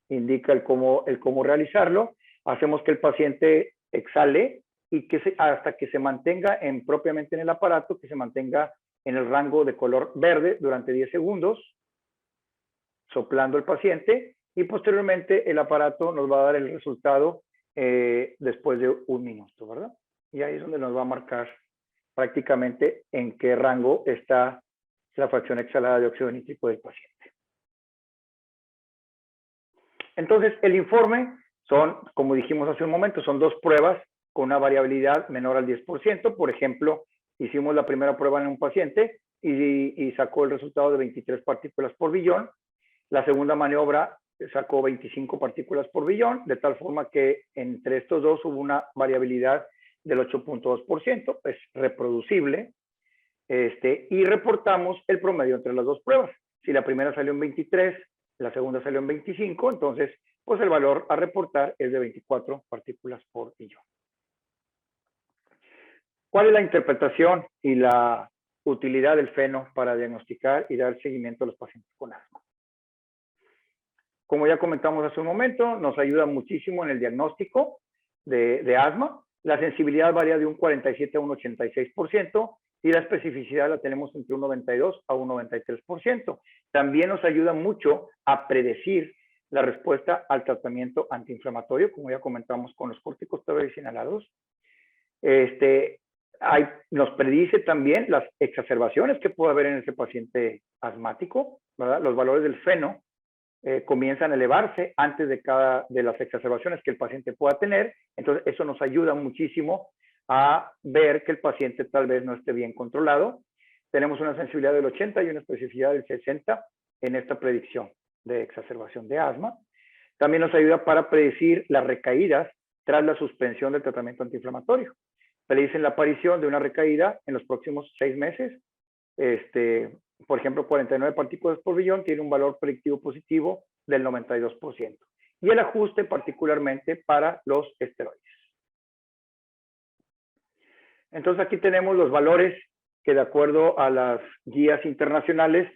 el cómo realizarlo. Hacemos que el paciente exhale y hasta que se mantenga propiamente en el aparato, que se mantenga en el rango de color verde durante 10 segundos, soplando el paciente, y posteriormente el aparato nos va a dar el resultado después de 1 minuto, ¿verdad? Y ahí es donde nos va a marcar prácticamente en qué rango está la fracción exhalada de óxido nítrico del paciente. Entonces, el informe son, como dijimos hace un momento, son 2 pruebas con una variabilidad menor al 10%. Por ejemplo, hicimos la primera prueba en un paciente y sacó el resultado de 23 partículas por billón. La segunda maniobra sacó 25 partículas por billón, de tal forma que entre estos dos hubo una variabilidad del 8.2%, es reproducible, y reportamos el promedio entre las 2 pruebas. Si la primera salió en 23, la segunda salió en 25, entonces pues el valor a reportar es de 24 partículas por billón. ¿Cuál es la interpretación y la utilidad del feno para diagnosticar y dar seguimiento a los pacientes con asma? Como ya comentamos hace un momento, nos ayuda muchísimo en el diagnóstico de asma. La sensibilidad varía de un 47 a un 86%, y la especificidad la tenemos entre un 92 a un 93%. También nos ayuda mucho a predecir la respuesta al tratamiento antiinflamatorio, como ya comentamos con los corticosteroides inhalados. Nos predice también las exacerbaciones que puede haber en ese paciente asmático, ¿verdad? Los valores del feno comienzan a elevarse antes de las exacerbaciones que el paciente pueda tener. Entonces, eso nos ayuda muchísimo a ver que el paciente tal vez no esté bien controlado. Tenemos una sensibilidad del 80 y una especificidad del 60 en esta predicción de exacerbación de asma. También nos ayuda para predecir las recaídas tras la suspensión del tratamiento antiinflamatorio. Predicen la aparición de una recaída en los próximos 6 meses. Por ejemplo, 49 partículas por billón tiene un valor predictivo positivo del 92%. Y el ajuste particularmente para los esteroides. Entonces aquí tenemos los valores que de acuerdo a las guías internacionales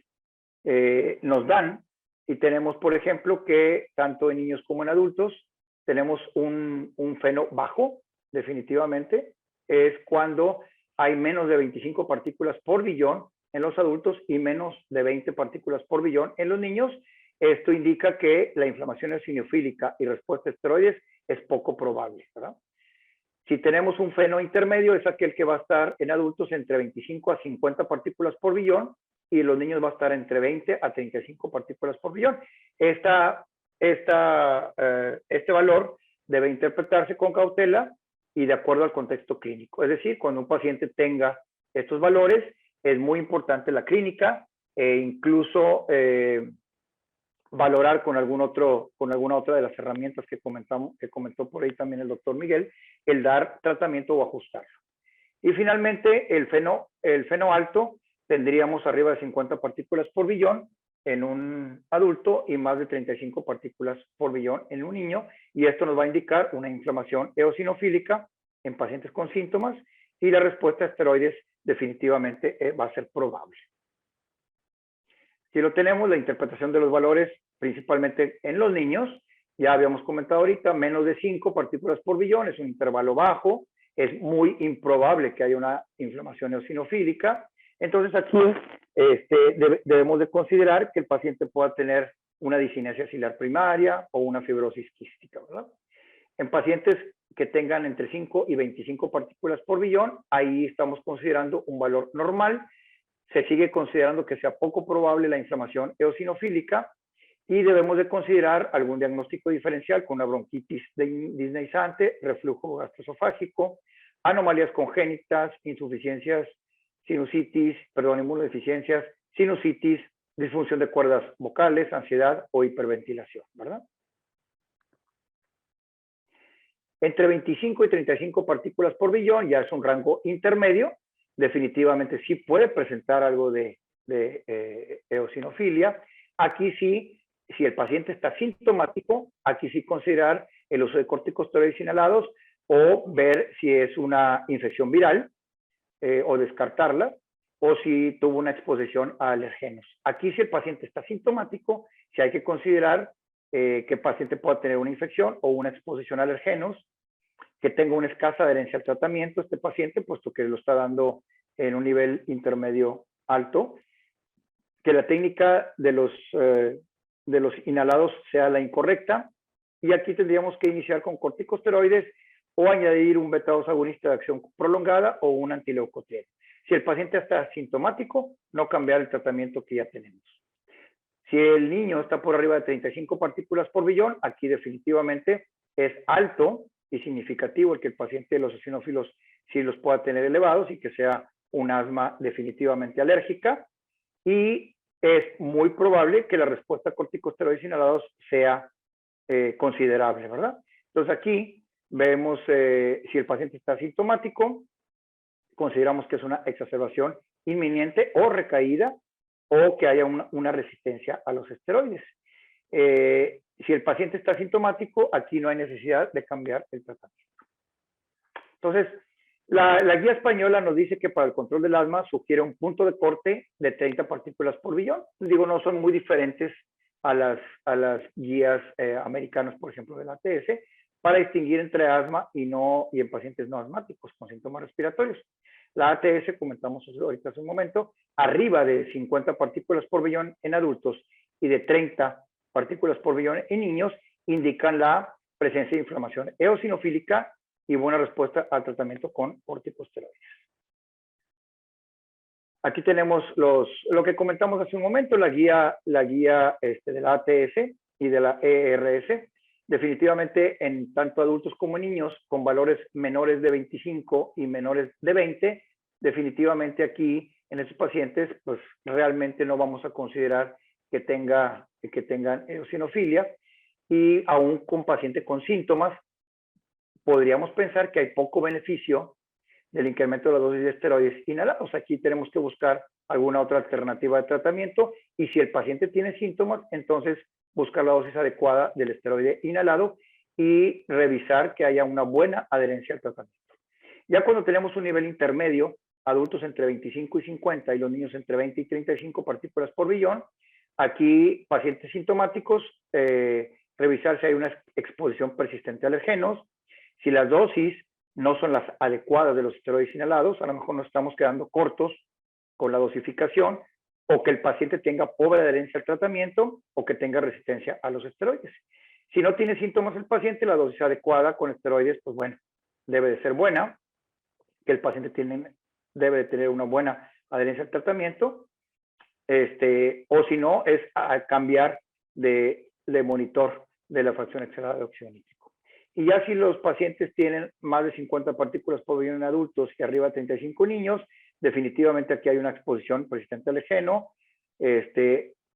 nos dan, y tenemos, por ejemplo, que tanto en niños como en adultos tenemos un feno bajo, definitivamente. Es cuando hay menos de 25 partículas por billón en los adultos y menos de 20 partículas por billón en los niños. Esto indica que la inflamación eosinofílica y respuesta a esteroides es poco probable, ¿verdad? Si tenemos un feno intermedio, es aquel que va a estar en adultos entre 25 a 50 partículas por billón, y en los niños va a estar entre 20 a 35 partículas por billón. Este valor debe interpretarse con cautela y de acuerdo al contexto clínico. Es decir, cuando un paciente tenga estos valores, es muy importante la clínica e incluso valorar con alguna otra de las herramientas que comentó por ahí también el doctor Miguel, el dar tratamiento o ajustarlo. Y finalmente, el feno alto, tendríamos arriba de 50 partículas por billón en un adulto y más de 35 partículas por billón en un niño, y esto nos va a indicar una inflamación eosinofílica en pacientes con síntomas, y la respuesta a esteroides definitivamente va a ser probable. Si lo tenemos, la interpretación de los valores, principalmente en los niños, ya habíamos comentado ahorita, menos de 5 partículas por billón, es un intervalo bajo, es muy improbable que haya una inflamación eosinofílica. Entonces aquí debemos de considerar que el paciente pueda tener una discinesia ciliar primaria o una fibrosis quística, ¿verdad? En pacientes que tengan entre 5 y 25 partículas por billón, ahí estamos considerando un valor normal. Se sigue considerando que sea poco probable la inflamación eosinofílica, y debemos de considerar algún diagnóstico diferencial con una bronquitis disneizante, reflujo gastroesofágico, anomalías congénitas, insuficiencias, inmunodeficiencias, sinusitis, disfunción de cuerdas vocales, ansiedad o hiperventilación, ¿verdad? Entre 25 y 35 partículas por billón ya es un rango intermedio. Definitivamente sí puede presentar algo de eosinofilia. Aquí sí, si el paciente está sintomático, aquí sí considerar el uso de corticosteroides inhalados o ver si es una infección viral o descartarla, o si tuvo una exposición a alergenos. Aquí si el paciente está sintomático, sí hay que considerar que el paciente pueda tener una infección o una exposición a alergenos, que tenga una escasa adherencia al tratamiento este paciente, puesto que lo está dando en un nivel intermedio alto, que la técnica de los inhalados sea la incorrecta, y aquí tendríamos que iniciar con corticosteroides o añadir un beta-2 agonista de acción prolongada o un antileucotrieno. Si el paciente está sintomático, no cambiar el tratamiento que ya tenemos. Si el niño está por arriba de 35 partículas por billón, aquí definitivamente es alto y significativo el que el paciente de los eosinófilos sí los pueda tener elevados y que sea un asma definitivamente alérgica. Y es muy probable que la respuesta a corticosteroides inhalados sea considerable, ¿verdad? Entonces aquí vemos si el paciente está sintomático, consideramos que es una exacerbación inminente o recaída, o que haya una resistencia a los esteroides. Si el paciente está sintomático, aquí no hay necesidad de cambiar el tratamiento. Entonces, la guía española nos dice que para el control del asma sugiere un punto de corte de 30 partículas por billón. Digo, no son muy diferentes a las guías americanas, por ejemplo, de la ATS, para distinguir entre asma y en pacientes no asmáticos con síntomas respiratorios. La ATS, comentamos ahorita hace un momento, arriba de 50 partículas por billón en adultos y de 30 partículas por billón en niños, indican la presencia de inflamación eosinofílica y buena respuesta al tratamiento con corticosteroides. Aquí tenemos lo que comentamos hace un momento, la guía de la ATS y de la ERS. Definitivamente en tanto adultos como niños con valores menores de 25 y menores de 20, definitivamente aquí en estos pacientes pues realmente no vamos a considerar que tengan eosinofilia, y aún con paciente con síntomas podríamos pensar que hay poco beneficio del incremento de la dosis de esteroides inhalados. Aquí tenemos que buscar alguna otra alternativa de tratamiento, y si el paciente tiene síntomas, entonces buscar la dosis adecuada del esteroide inhalado y revisar que haya una buena adherencia al tratamiento. Ya cuando tenemos un nivel intermedio, adultos entre 25 y 50 y los niños entre 20 y 35 partículas por billón, aquí pacientes sintomáticos, revisar si hay una exposición persistente a alergenos, si las dosis no son las adecuadas de los esteroides inhalados, a lo mejor nos estamos quedando cortos con la dosificación, o que el paciente tenga pobre adherencia al tratamiento o que tenga resistencia a los esteroides. Si no tiene síntomas el paciente, la dosis adecuada con esteroides, pues bueno, debe de ser buena, que el paciente debe de tener una buena adherencia al tratamiento, o si no, es a cambiar de monitor de la fracción exhalada de óxido nítrico. Y ya si los pacientes tienen más de 50 partículas por billón en adultos y arriba de 35 niños, definitivamente aquí hay una exposición persistente al alergeno,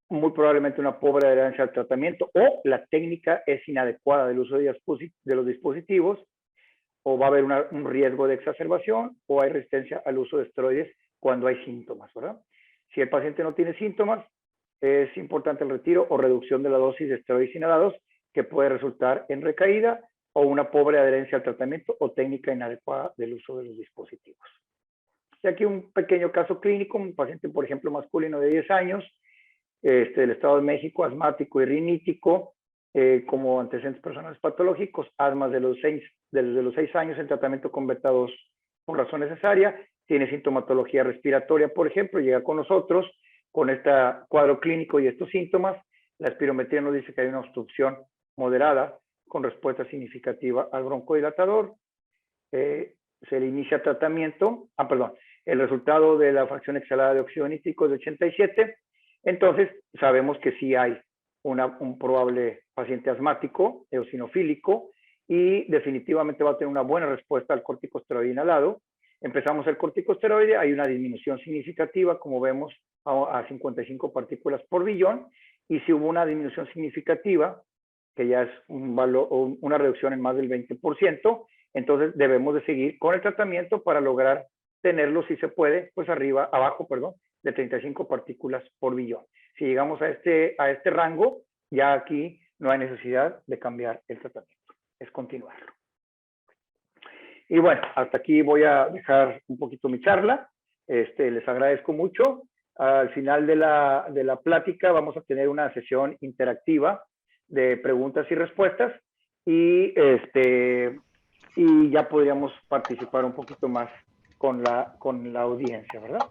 muy probablemente una pobre adherencia al tratamiento, o la técnica es inadecuada del uso de los dispositivos, o va a haber un riesgo de exacerbación, o hay resistencia al uso de esteroides cuando hay síntomas, ¿verdad? Si el paciente no tiene síntomas, es importante el retiro o reducción de la dosis de esteroides inhalados, que puede resultar en recaída o una pobre adherencia al tratamiento o técnica inadecuada del uso de los dispositivos. Y aquí un pequeño caso clínico, un paciente, por ejemplo, masculino de 10 años, del Estado de México, asmático y rinítico, como antecedentes personales patológicos, asmas desde los 6 años en tratamiento con beta-2 por razón necesaria, tiene sintomatología respiratoria, por ejemplo, llega con nosotros con este cuadro clínico y estos síntomas. La espirometría nos dice que hay una obstrucción moderada con respuesta significativa al broncodilatador. Se le inicia tratamiento, el resultado de la fracción exhalada de óxido nítrico es de 87, entonces sabemos que sí hay un probable paciente asmático, eosinofílico, y definitivamente va a tener una buena respuesta al corticosteroide inhalado. Empezamos el corticosteroide, hay una disminución significativa, como vemos, a 55 partículas por billón, y si hubo una disminución significativa, que ya es un valor, una reducción en más del 20%, entonces debemos de seguir con el tratamiento para lograr tenerlo, si se puede, pues abajo, de 35 partículas por billón. Si llegamos a este rango, ya aquí no hay necesidad de cambiar el tratamiento, es continuarlo. Y bueno, hasta aquí voy a dejar un poquito mi charla. Les agradezco mucho. Al final de la plática vamos a tener una sesión interactiva de preguntas y respuestas y ya podríamos participar un poquito más con la audiencia, ¿verdad?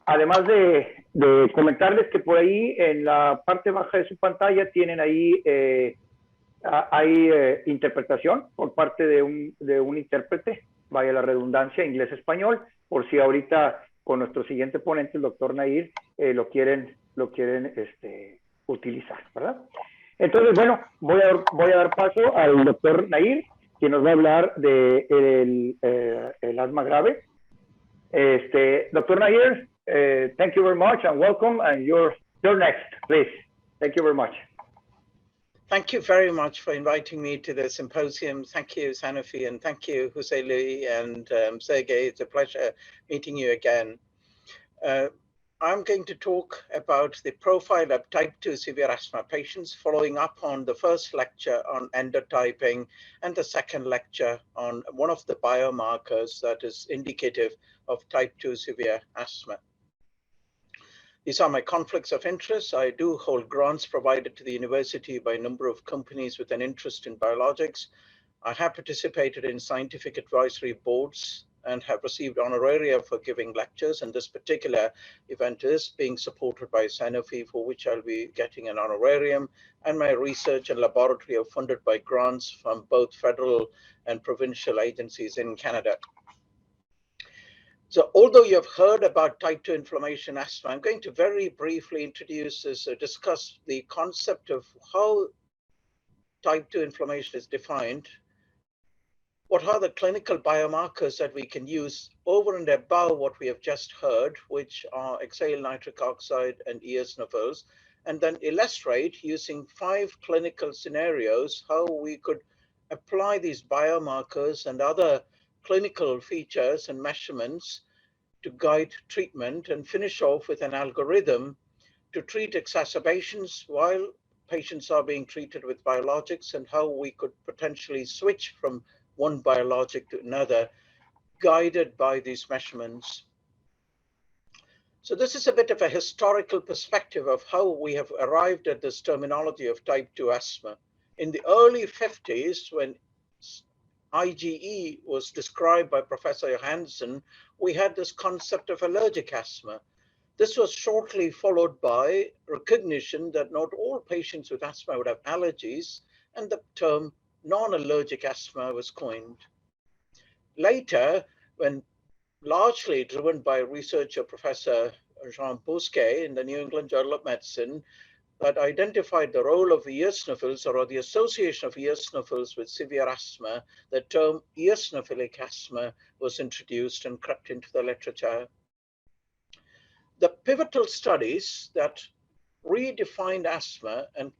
Además de comentarles que por ahí en la parte baja de su pantalla tienen ahí hay interpretación por parte de un intérprete, vaya la redundancia, inglés-español, por si ahorita con nuestro siguiente ponente, el doctor Nair, lo quieren utilizar, ¿verdad? Entonces, bueno, voy a dar paso al doctor Nair, quien nos va a hablar de el asma grave. Dr. Nair, thank you very much and welcome, and you're next, please. Thank you very much. Thank you very much for inviting me to the symposium. Thank you, Sanofi, and thank you, Jose Luis and Sergey. It's a pleasure meeting you again. I'm going to talk about the profile of type 2 severe asthma patients, following up on the first lecture on endotyping and the second lecture on one of the biomarkers that is indicative of type 2 severe asthma. These are my conflicts of interest. I do hold grants provided to the university by a number of companies with an interest in biologics. I have participated in scientific advisory boards and have received honoraria for giving lectures. And this particular event is being supported by Sanofi, for which I'll be getting an honorarium. And my research and laboratory are funded by grants from both federal and provincial agencies in Canada. So although you have heard about type 2 inflammation asthma, I'm going to very briefly discuss the concept of how type 2 inflammation is defined. What are the clinical biomarkers that we can use over and above what we have just heard, which are exhaled nitric oxide and eosinophils, and then illustrate using 5 clinical scenarios how we could apply these biomarkers and other clinical features and measurements to guide treatment, and finish off with an algorithm to treat exacerbations while patients are being treated with biologics, and how we could potentially switch from one biologic to another, guided by these measurements. So this is a bit of a historical perspective of how we have arrived at this terminology of type 2 asthma. In the early 50s, when IgE was described by Professor Johansson, we had this concept of allergic asthma. This was shortly followed by recognition that not all patients with asthma would have allergies, and the term non-allergic asthma was coined. Later, when largely driven by researcher Professor Jean Bousquet in the New England Journal of Medicine, that identified the role of eosinophils, or the association of eosinophils with severe asthma, the term eosinophilic asthma was introduced and crept into the literature. The pivotal studies that redefined asthma and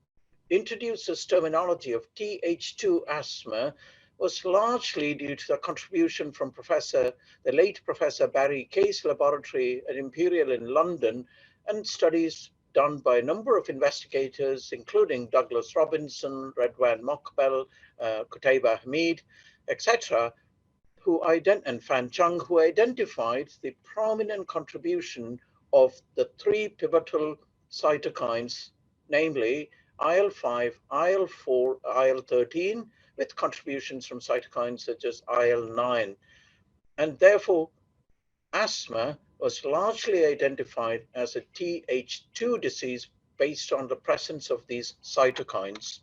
introduced this terminology of Th2 asthma was largely due to the contribution from the late Professor Barry Kay's laboratory at Imperial in London, and studies done by a number of investigators, including Douglas Robinson, Redwan Mokbel, Qutaiba Hamid, etc., and Fan Chung, who identified the prominent contribution of the 3 pivotal cytokines, namely IL-5, IL-4, IL-13, with contributions from cytokines such as IL-9. And therefore, asthma was largely identified as a Th2 disease based on the presence of these cytokines.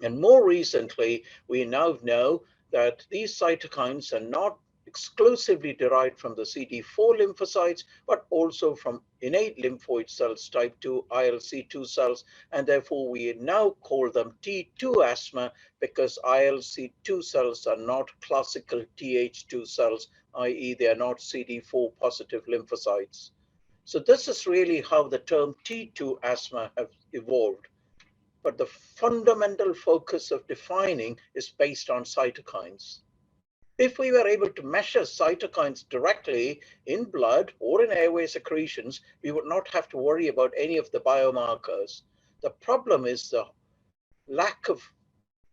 And more recently, we now know that these cytokines are not exclusively derived from the CD4 lymphocytes, but also from innate lymphoid cells, type 2 ILC2 cells, and therefore we now call them T2 asthma because ILC2 cells are not classical Th2 cells, i.e. they are not CD4 positive lymphocytes. So this is really how the term T2 asthma have evolved. But the fundamental focus of defining is based on cytokines. If we were able to measure cytokines directly in blood or in airway secretions, we would not have to worry about any of the biomarkers. The problem is the lack of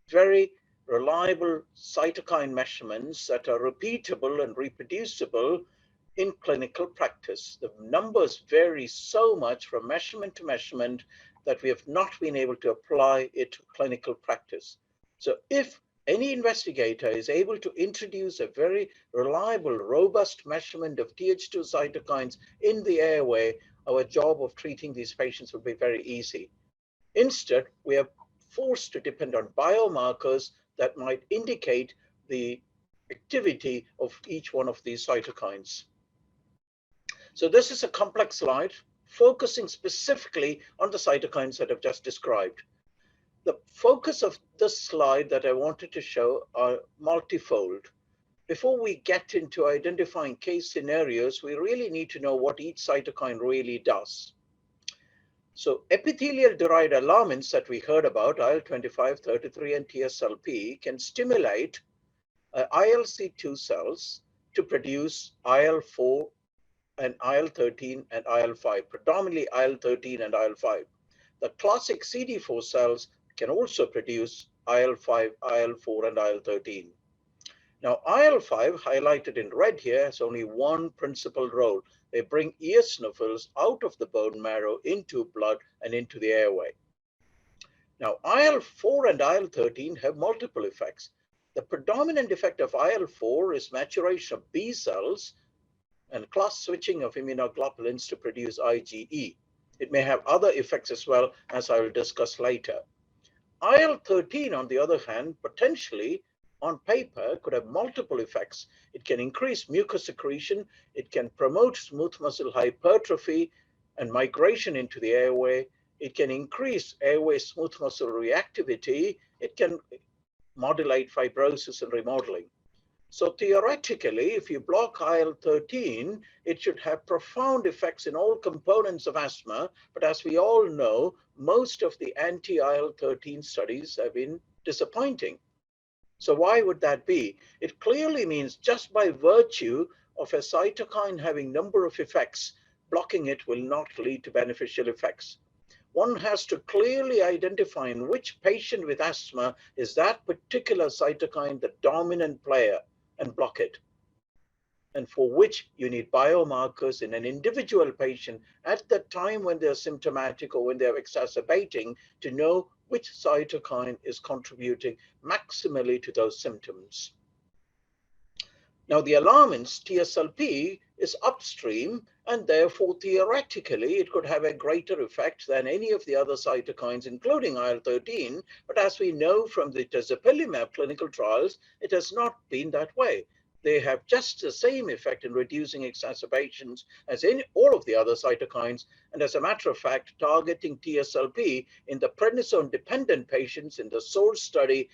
very reliable cytokine measurements that are repeatable and reproducible in clinical practice. The numbers vary so much from measurement to measurement that we have not been able to apply it to clinical practice. So if any investigator is able to introduce a very reliable, robust measurement of Th2 cytokines in the airway, our job of treating these patients will be very easy. Instead, we are forced to depend on biomarkers that might indicate the activity of each one of these cytokines. So this is a complex slide focusing specifically on the cytokines that I've just described. The focus of this slide that I wanted to show are multifold. Before we get into identifying case scenarios, we really need to know what each cytokine really does. So epithelial-derived alarmins that we heard about, IL-25, 33, and TSLP, can stimulate ILC2 cells to produce IL-4 and IL-13 and IL-5, predominantly IL-13 and IL-5. The classic CD4 cells can also produce IL-5, IL-4, and IL-13. Now, IL-5, highlighted in red here, has only one principal role. They bring eosinophils out of the bone marrow into blood and into the airway. Now, IL-4 and IL-13 have multiple effects. The predominant effect of IL-4 is maturation of B cells and class switching of immunoglobulins to produce IgE. It may have other effects as well, as I will discuss later. IL-13, on the other hand, potentially, on paper, could have multiple effects. It can increase mucus secretion, it can promote smooth muscle hypertrophy and migration into the airway, it can increase airway smooth muscle reactivity, it can modulate fibrosis and remodeling. So theoretically, if you block IL-13, it should have profound effects in all components of asthma. But as we all know, most of the anti-IL-13 studies have been disappointing. So why would that be? It clearly means just by virtue of a cytokine having number of effects, blocking it will not lead to beneficial effects. One has to clearly identify in which patient with asthma is that particular cytokine the dominant player, and block it, and for which you need biomarkers in an individual patient at the time when they're symptomatic or when they're exacerbating to know which cytokine is contributing maximally to those symptoms. Now, the alarmins, TSLP, is upstream, and therefore, theoretically, it could have a greater effect than any of the other cytokines, including IL-13. But as we know from the tezepelumab clinical trials, it has not been that way. They have just the same effect in reducing exacerbations as in all of the other cytokines. And as a matter of fact, targeting TSLP in the prednisone-dependent patients in the SOURCE study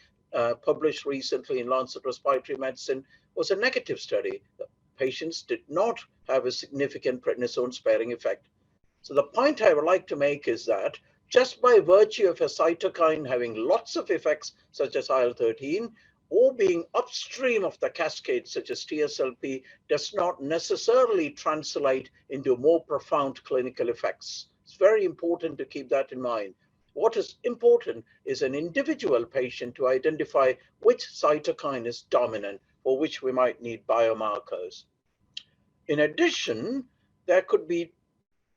published recently in Lancet Respiratory Medicine was a negative study. The patients did not have a significant prednisone-sparing effect. So the point I would like to make is that just by virtue of a cytokine having lots of effects, such as IL-13, or being upstream of the cascade, such as TSLP, does not necessarily translate into more profound clinical effects. It's very important to keep that in mind. What is important is an individual patient to identify which cytokine is dominant, for which we might need biomarkers. In addition, there could be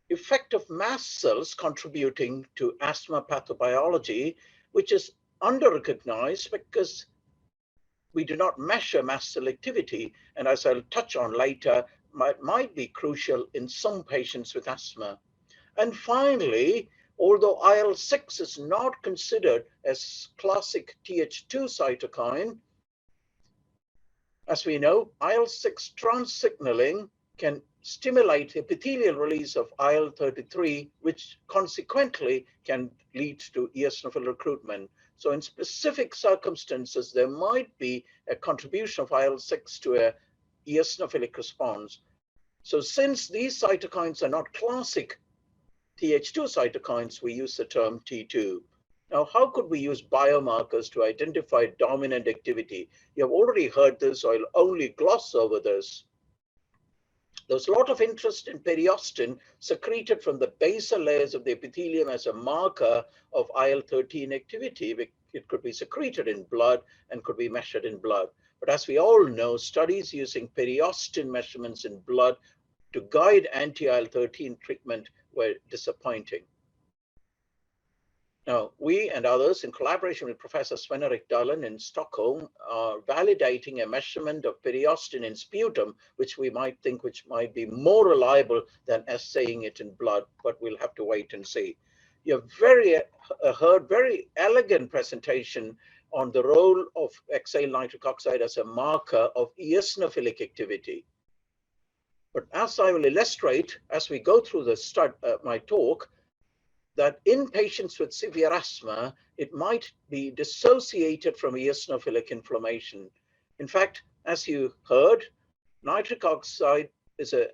effect of mast cells contributing to asthma pathobiology, which is under-recognized because we do not measure mast cell activity, and as I'll touch on later, might be crucial in some patients with asthma. And finally, although IL-6 is not considered as classic Th2 cytokine, As we know, IL-6 trans-signaling can stimulate epithelial release of IL-33, which consequently can lead to eosinophil recruitment. So in specific circumstances, there might be a contribution of IL-6 to a eosinophilic response. So since these cytokines are not classic Th2 cytokines, we use the term T2. Now, how could we use biomarkers to identify dominant activity? You have already heard this, so I'll only gloss over this. There's a lot of interest in periostin secreted from the basal layers of the epithelium as a marker of IL-13 activity. It could be secreted in blood and could be measured in blood. But as we all know, studies using periostin measurements in blood to guide anti-IL-13 treatment were disappointing. Now, we and others, in collaboration with Professor Sven-Erik Dahlen in Stockholm, are validating a measurement of periostin in sputum, which we might think might be more reliable than assaying it in blood, but we'll have to wait and see. You've heard very elegant presentation on the role of hexyl nitric oxide as a marker of eosinophilic activity. But as I will illustrate as we go through my talk, that in patients with severe asthma, it might be dissociated from eosinophilic inflammation. In fact, as you heard, nitric oxide is a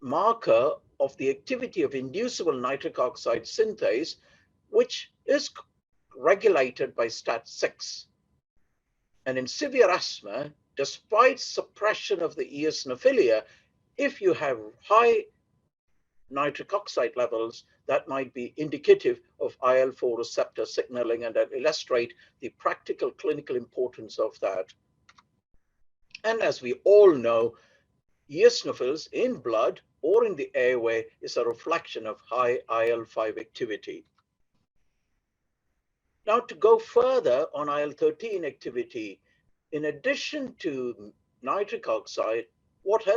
marker of the activity of inducible nitric oxide synthase, which is regulated by STAT6. And in severe asthma, despite suppression of the eosinophilia, if you have high nitric oxide levels, that might be indicative of IL-4 receptor signaling, and I'll illustrate the practical clinical importance of that. And as we all know, eosinophils in blood or in the airway is a reflection of high IL-5 activity. Now, to go further on IL-13 activity, in addition to nitric oxide, what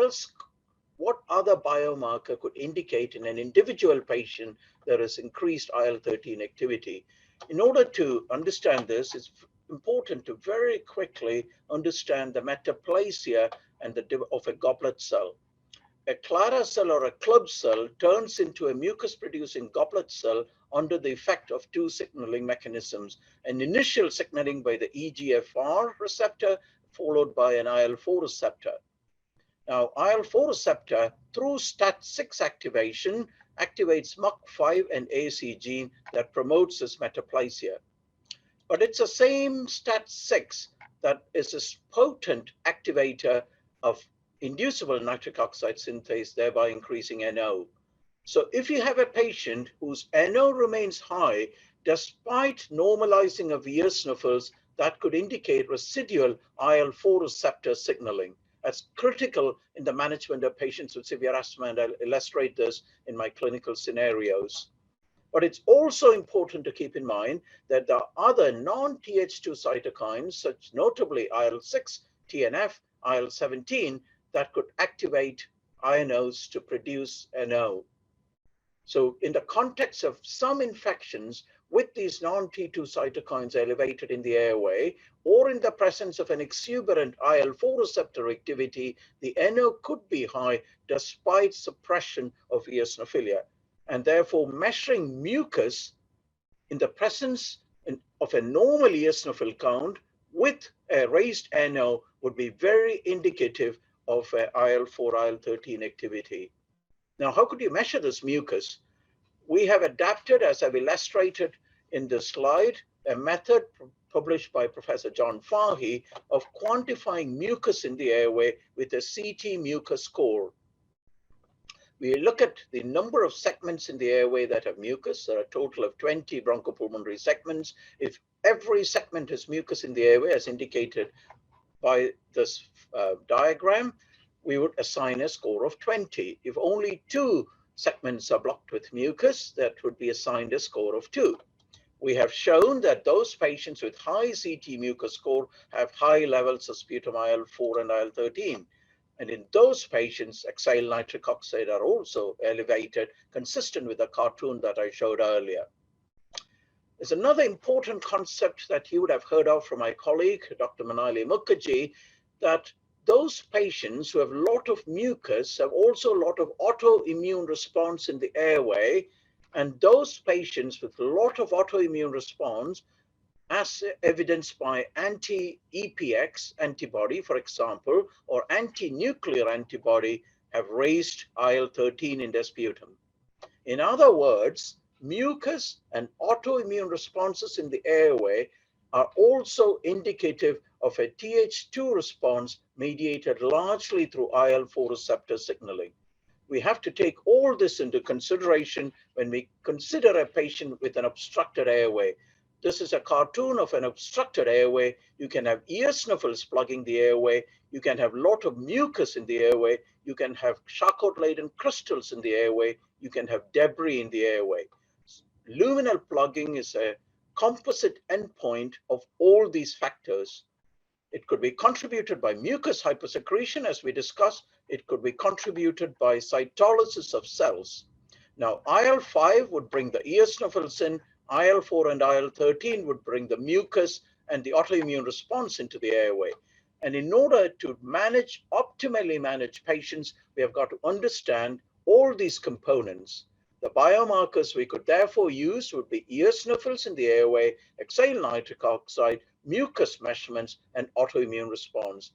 other biomarker could indicate in an individual patient there is increased IL-13 activity? In order to understand this, it's important to very quickly understand the metaplasia of a goblet cell. A Clara cell or a club cell turns into a mucus-producing goblet cell under the effect of two signaling mechanisms: an initial signaling by the EGFR receptor, followed by an IL-4 receptor. Now, IL-4 receptor, through STAT6 activation, activates MUC5 and AC gene that promotes this metaplasia. But it's the same STAT6 that is a potent activator of inducible nitric oxide synthase, thereby increasing NO. So if you have a patient whose NO remains high, despite normalizing of eosinophils, that could indicate residual IL-4 receptor signaling. That's critical in the management of patients with severe asthma, and I'll illustrate this in my clinical scenarios. But it's also important to keep in mind that there are other non-Th2 cytokines, such notably IL-6, TNF, IL-17, that could activate INOs to produce NO. So in the context of some infections with these non-T2 cytokines elevated in the airway, or in the presence of an exuberant IL-4 receptor activity, the NO could be high despite suppression of eosinophilia. And therefore, measuring mucus in the presence of a normal eosinophil count with a raised NO would be very indicative of IL-4, IL-13 activity. Now, how could you measure this mucus? We have adapted, as I've illustrated in this slide, a method published by Professor John Fahey of quantifying mucus in the airway with a CT mucus score. We look at the number of segments in the airway that have mucus. There are a total of 20 bronchopulmonary segments. If every segment has mucus in the airway, as indicated by this diagram, we would assign a score of 20. If only 2 segments are blocked with mucus, that would be assigned a score of 2. We have shown that those patients with high CT mucus score have high levels of sputum IL-4 and IL-13. And in those patients, hexyl nitric oxide are also elevated, consistent with the cartoon that I showed earlier. There's another important concept that you would have heard of from my colleague, Dr. Manali Mukherjee, that those patients who have a lot of mucus have also a lot of autoimmune response in the airway. And those patients with a lot of autoimmune response, as evidenced by anti-EPX antibody, for example, or anti-nuclear antibody, have raised IL-13 in their sputum. In other words, mucus and autoimmune responses in the airway are also indicative of a Th2 response mediated largely through IL-4 receptor signaling. We have to take all this into consideration when we consider a patient with an obstructed airway. This is a cartoon of an obstructed airway. You can have eosinophils plugging the airway. You can have a lot of mucus in the airway. You can have Charcot-Leyden crystals in the airway. You can have debris in the airway. Luminal plugging is a composite endpoint of all these factors. It could be contributed by mucus hypersecretion, as we discussed. It could be contributed by cytolysis of cells. Now, IL-5 would bring the eosinophils in. IL-4 and IL-13 would bring the mucus and the autoimmune response into the airway. And in order to optimally manage patients, we have got to understand all these components. The biomarkers we could therefore use would be eosinophils in the airway, exhaled nitric oxide, mucus measurements, and autoimmune response.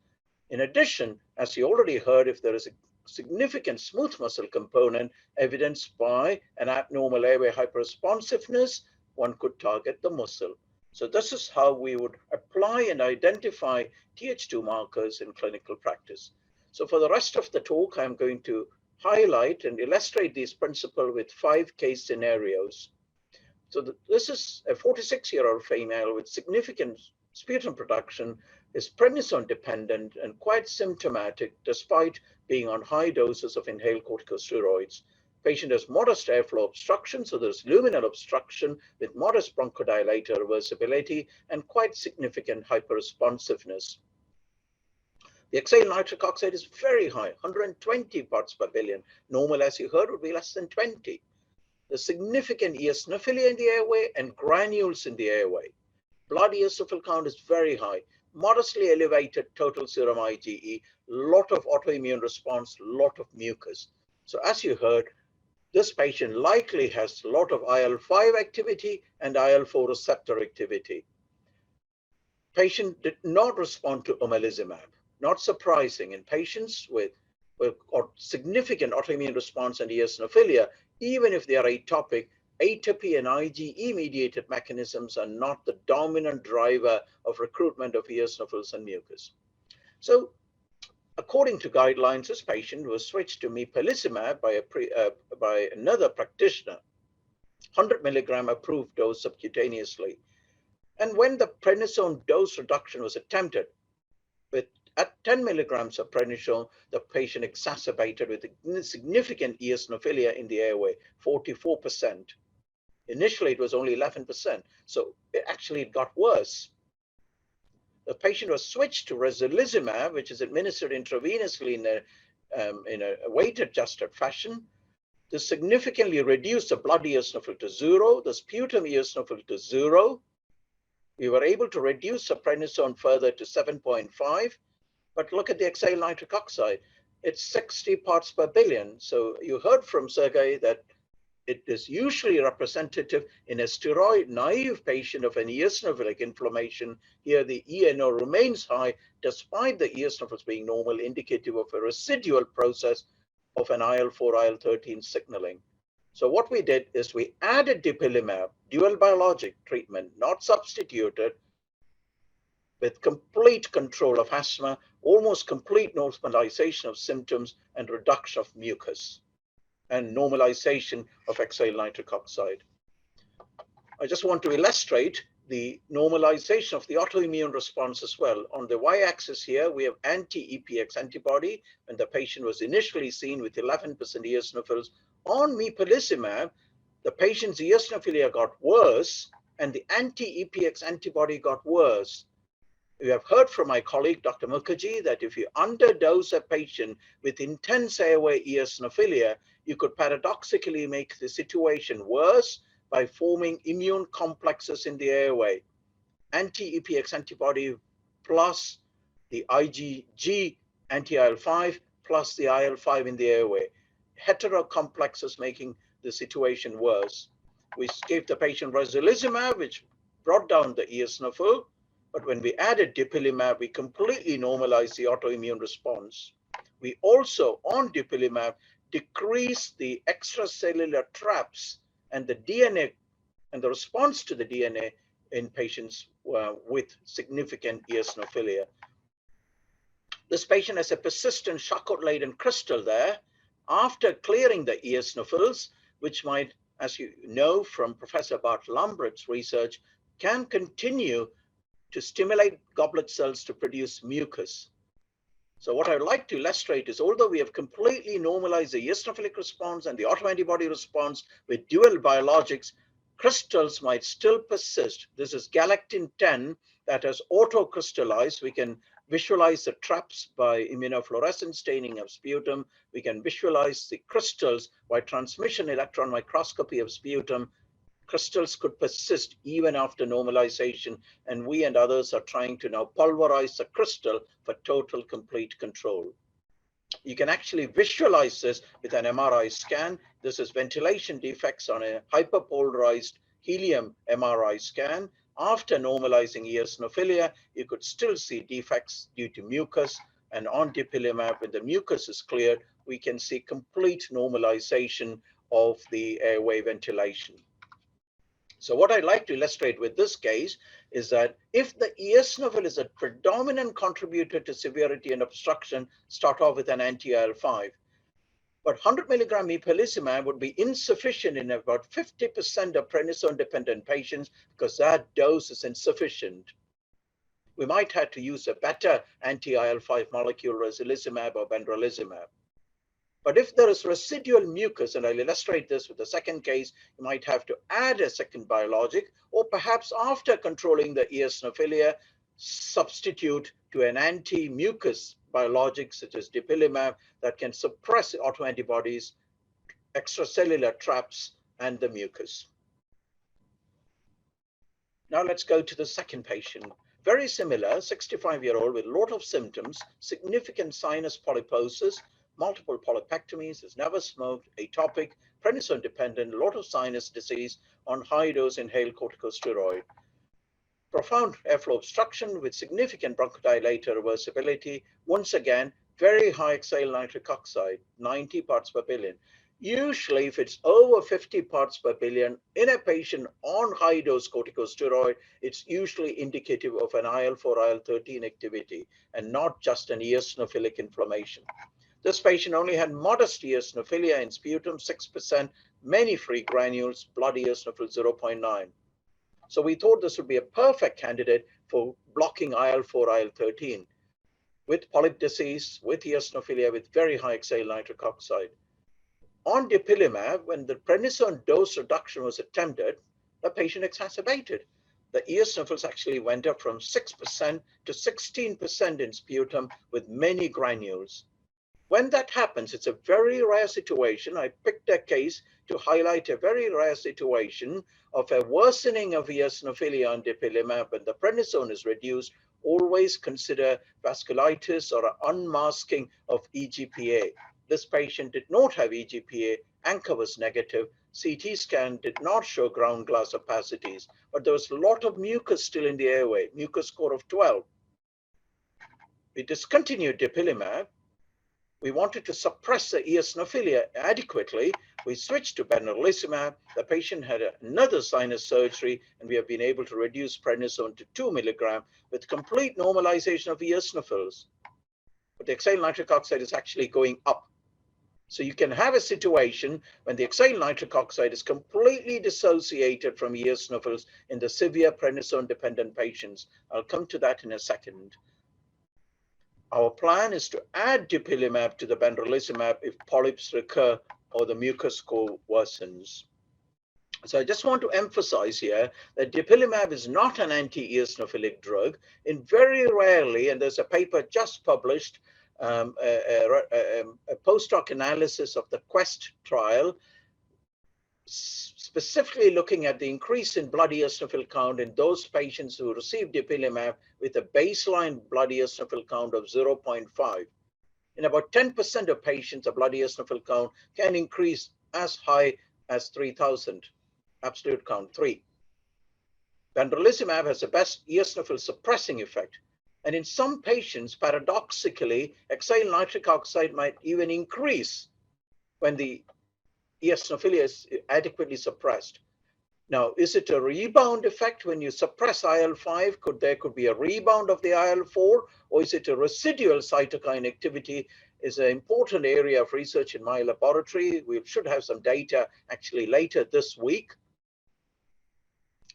In addition, as you already heard, if there is a significant smooth muscle component evidenced by an abnormal airway hyperresponsiveness, one could target the muscle. So this is how we would apply and identify Th2 markers in clinical practice. So for the rest of the talk, I'm going to highlight and illustrate these principles with 5 case scenarios. So this is a 46-year-old female with significant sputum production, is prednisone dependent and quite symptomatic despite being on high doses of inhaled corticosteroids. Patient has modest airflow obstruction, so there's luminal obstruction with modest bronchodilator reversibility and quite significant hyperresponsiveness. The exhaled nitric oxide is very high, 120 parts per billion. Normal, as you heard, would be less than 20. There's significant eosinophilia in the airway and granules in the airway. Blood eosinophil count is very high, modestly elevated total serum IgE, lot of autoimmune response, lot of mucus. So as you heard, this patient likely has a lot of IL-5 activity and IL-4 receptor activity. Patient did not respond to omalizumab. Not surprising in patients with significant autoimmune response and eosinophilia, even if they are atopic, atopy and IgE-mediated mechanisms are not the dominant driver of recruitment of eosinophils and mucus. So, according to guidelines, this patient was switched to mepolizumab by another practitioner, 100 milligram approved dose subcutaneously. And when the prednisone dose reduction was attempted, at 10 milligrams of prednisone, the patient exacerbated with significant eosinophilia in the airway, 44%. Initially, it was only 11%, so it got worse. The patient was switched to resilizumab, which is administered intravenously in a weight-adjusted fashion. This significantly reduced the blood eosinophil to 0, the sputum eosinophil to 0. We were able to reduce the prednisone further to 7.5. But look at the exhaled nitric oxide. It's 60 parts per billion. So you heard from Sergey that it is usually representative in a steroid-naive patient of an eosinophilic inflammation. Here, the ENO remains high despite the eosinophils being normal, indicative of a residual process of an IL-4, IL-13 signaling. So what we did is we added dupilumab, dual biologic treatment, not substituted, with complete control of asthma, almost complete normalization of symptoms, and reduction of mucus, and normalization of exhaled nitric oxide. I just want to illustrate the normalization of the autoimmune response as well. On the y-axis here, we have anti-EPX antibody, when the patient was initially seen with 11% eosinophils. On mepolizumab, the patient's eosinophilia got worse, and the anti-EPX antibody got worse. You have heard from my colleague, Dr. Mukherjee, that if you underdose a patient with intense airway eosinophilia, you could paradoxically make the situation worse by forming immune complexes in the airway. Anti-EPX antibody plus the IgG anti-IL-5 plus the IL-5 in the airway. Heterocomplexes making the situation worse. We gave the patient rosalizumab, which brought down the eosinophil, but when we added dupilumab, we completely normalized the autoimmune response. We also, on dupilumab, decreased the extracellular traps and the DNA and the response to the DNA in patients with significant eosinophilia. This patient has a persistent Charcot-Leyden crystal there. After clearing the eosinophils, which might, as you know from Professor Bart Lambert's research, can continue to stimulate goblet cells to produce mucus. So what I'd like to illustrate is, although we have completely normalized the eosinophilic response and the autoantibody response with dual biologics, crystals might still persist. This is galectin-10 that has auto-crystallized. We can visualize the traps by immunofluorescence staining of sputum. We can visualize the crystals by transmission electron microscopy of sputum. Crystals could persist even after normalization, and we and others are trying to now pulverize the crystal for total complete control. You can actually visualize this with an MRI scan. This is ventilation defects on a hyperpolarized helium MRI scan. After normalizing eosinophilia, you could still see defects due to mucus, and on dupilumab, when the mucus is cleared, we can see complete normalization of the airway ventilation. So what I'd like to illustrate with this case is that if the eosinophil is a predominant contributor to severity and obstruction, start off with an anti-IL-5. But 100 milligram mepolizumab would be insufficient in about 50% of prednisone-dependent patients because that dose is insufficient. We might have to use a better anti-IL-5 molecule, rosalizumab or benralizumab. But if there is residual mucus, and I'll illustrate this with the second case, you might have to add a second biologic, or perhaps after controlling the eosinophilia, substitute to an anti-mucus biologic such as dupilumab that can suppress autoantibodies, extracellular traps, and the mucus. Now let's go to the second patient. Very similar, 65-year-old with a lot of symptoms, significant sinus polyposis, multiple polypectomies, has never smoked, atopic, prednisone dependent, a lot of sinus disease on high dose inhaled corticosteroid. Profound airflow obstruction with significant bronchodilator reversibility. Once again, very high exhaled nitric oxide, 90 parts per billion. Usually, if it's over 50 parts per billion in a patient on high dose corticosteroid, it's usually indicative of an IL-4, IL-13 activity and not just an eosinophilic inflammation. This patient only had modest eosinophilia in sputum, 6%, many free granules, blood eosinophil 0.9. So we thought this would be a perfect candidate for blocking IL-4, IL-13 with polyp disease, with eosinophilia, with very high exhaled nitric oxide. On dupilumab, when the prednisone dose reduction was attempted, the patient exacerbated. The eosinophils actually went up from 6% to 16% in sputum with many granules. When that happens, it's a very rare situation. I picked a case to highlight a very rare situation of a worsening of eosinophilia on dupilumab when the prednisone is reduced. Always consider vasculitis or unmasking of EGPA. This patient did not have EGPA, ANCA was negative, CT scan did not show ground glass opacities, but there was a lot of mucus still in the airway, mucus score of 12. We discontinued dupilumab. We wanted to suppress the eosinophilia adequately. We switched to benralizumab. The patient had another sinus surgery, and we have been able to reduce prednisone to 2 milligrams with complete normalization of eosinophils. But the exhaled nitric oxide is actually going up. So you can have a situation when the exhaled nitric oxide is completely dissociated from eosinophils in the severe prednisone-dependent patients. I'll come to that in a second. Our plan is to add dupilumab to the benralizumab if polyps recur or the mucus score worsens. So I just want to emphasize here that dupilumab is not an anti-eosinophilic drug. In very rarely, and there's a paper just published, a post-hoc analysis of the QUEST trial, specifically looking at the increase in blood eosinophil count in those patients who received dupilumab with a baseline blood eosinophil count of 0.5. In about 10% of patients, a blood eosinophil count can increase as high as 3,000, absolute count 3. Pembrolizumab has the best eosinophil suppressing effect. And in some patients, paradoxically, ethyl nitric oxide might even increase when the eosinophilia is adequately suppressed. Now, is it a rebound effect when you suppress IL-5? There could be a rebound of the IL-4, or is it a residual cytokine activity? Is an important area of research in my laboratory. We should have some data actually later this week.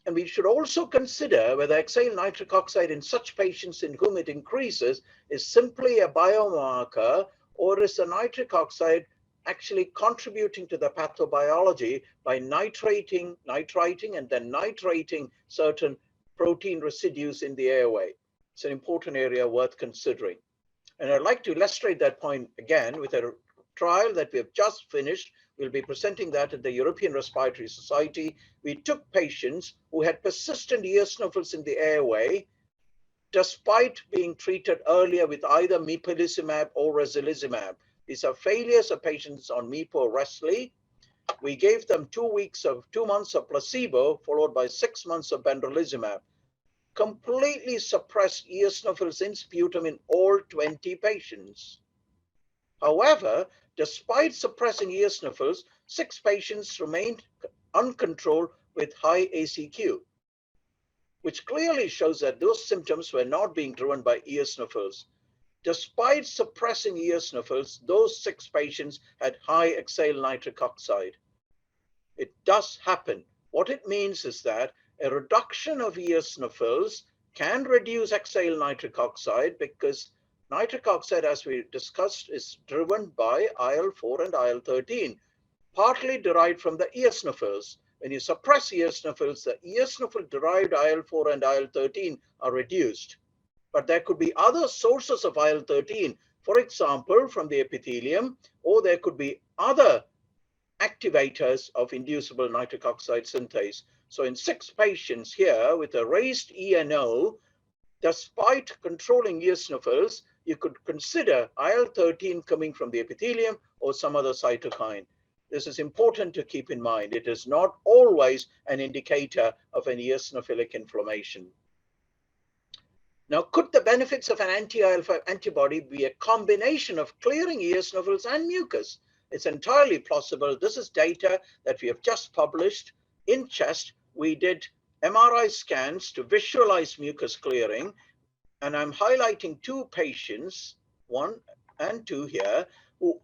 And we should also consider whether ethyl nitric oxide in such patients in whom it increases is simply a biomarker, or is the nitric oxide actually contributing to the pathobiology by nitrating and then nitrating certain protein residues in the airway. It's an important area worth considering. And I'd like to illustrate that point again with a trial that we have just finished. We'll be presenting that at the European Respiratory Society. We took patients who had persistent eosinophils in the airway despite being treated earlier with either mepolizumab or resilizumab. These are failures of patients on MEPO or Resli. We gave them 2 months of placebo, followed by 6 months of pembrolizumab. Completely suppressed eosinophils in sputum in all 20 patients. However, despite suppressing eosinophils, 6 patients remained uncontrolled with high ACQ, which clearly shows that those symptoms were not being driven by eosinophils. Despite suppressing eosinophils, those 6 patients had high ethyl nitric oxide. It does happen. What it means is that a reduction of eosinophils can reduce ethyl nitric oxide, because nitric oxide, as we discussed, is driven by IL-4 and IL-13, partly derived from the eosinophils. When you suppress eosinophils, the eosinophil-derived IL-4 and IL-13 are reduced. But there could be other sources of IL-13, for example, from the epithelium, or there could be other activators of inducible nitric oxide synthase. So in 6 patients here with a raised ENO, despite controlling eosinophils, you could consider IL-13 coming from the epithelium or some other cytokine. This is important to keep in mind. It is not always an indicator of an eosinophilic inflammation. Now, could the benefits of an anti-IL-5 antibody be a combination of clearing eosinophils and mucus? It's entirely possible. This is data that we have just published in CHEST. We did MRI scans to visualize mucus clearing, and I'm highlighting 2 patients, 1 and 2 here, who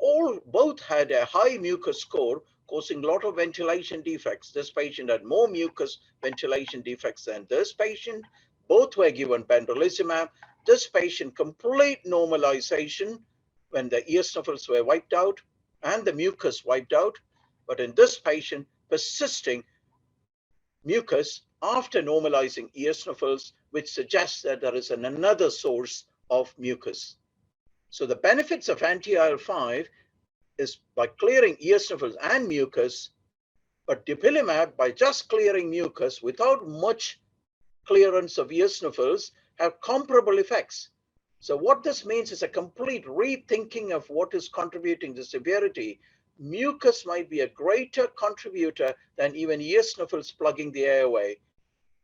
both had a high mucus score, causing a lot of ventilation defects. This patient had more mucus ventilation defects than this patient. Both were given pembrolizumab. This patient, complete normalization when the eosinophils were wiped out and the mucus wiped out. But in this patient, persisting mucus after normalizing eosinophils, which suggests that there is another source of mucus. So the benefits of anti-IL-5 is by clearing eosinophils and mucus, but dupilumab, by just clearing mucus without much clearance of eosinophils, have comparable effects. So what this means is a complete rethinking of what is contributing to severity. Mucus might be a greater contributor than even eosinophils plugging the airway.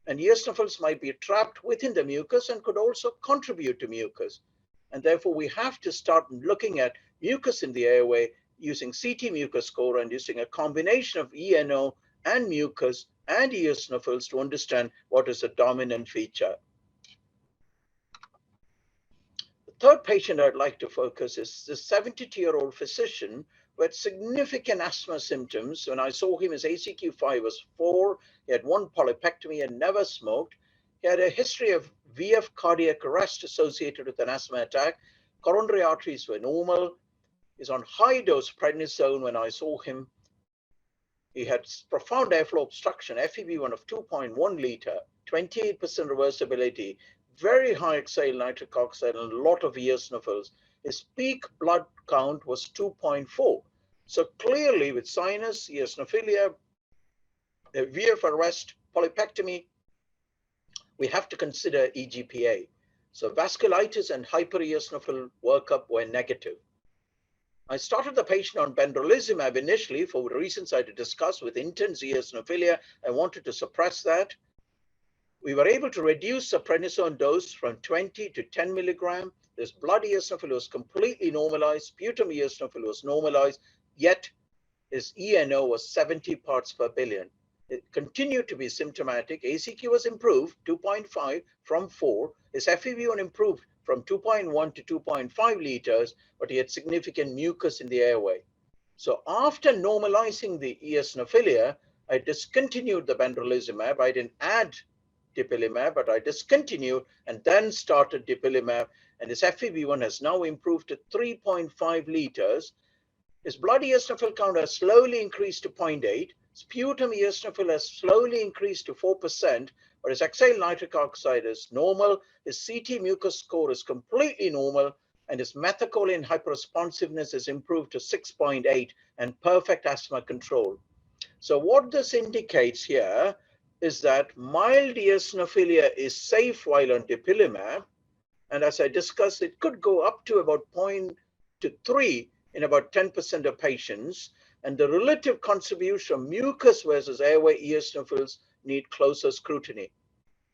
And eosinophils might be trapped within the mucus and could also contribute to mucus. And therefore, we have to start looking at mucus in the airway using CT mucus score and using a combination of ENO and mucus and eosinophils to understand what is a dominant feature. The third patient I'd like to focus is the 72-year-old physician who had significant asthma symptoms. When I saw him, his ACQ-5 was 4. He had 1 polypectomy and never smoked. He had a history of VF cardiac arrest associated with an asthma attack. Coronary arteries were normal. He's on high-dose prednisone when I saw him. He had profound airflow obstruction, FEV1 of 2.1 liter, 28% reversibility, very high ethyl nitric oxide, and a lot of eosinophils. His peak blood count was 2.4. So clearly with sinus, eosinophilia, VF arrest, polypectomy, we have to consider EGPA. So vasculitis and hypereosinophil workup were negative. I started the patient on benralizumab initially for reasons I discussed with intense eosinophilia. I wanted to suppress that. We were able to reduce the prednisone dose from 20 to 10 milligram. This blood eosinophil was completely normalized. Sputum eosinophil was normalized, yet his ENO was 70 parts per billion. It continued to be symptomatic. ACQ was improved, 2.5 from 4. His FEV1 improved from 2.1 to 2.5 liters, but he had significant mucus in the airway. So after normalizing the eosinophilia, I discontinued the benralizumab. I didn't add dupilumab, but I discontinued and then started dupilumab, and his FEV1 has now improved to 3.5 liters. His blood eosinophil count has slowly increased to 0.8. Sputum eosinophil has slowly increased to 4%, but his exhaled nitric oxide is normal. His CT mucus score is completely normal, and his methacholine hyperresponsiveness is improved to 6.8 and perfect asthma control. So what this indicates here is that mild eosinophilia is safe while on dupilumab. And as I discussed, it could go up to about 0.3 in about 10% of patients. And the relative contribution of mucus versus airway eosinophils need closer scrutiny.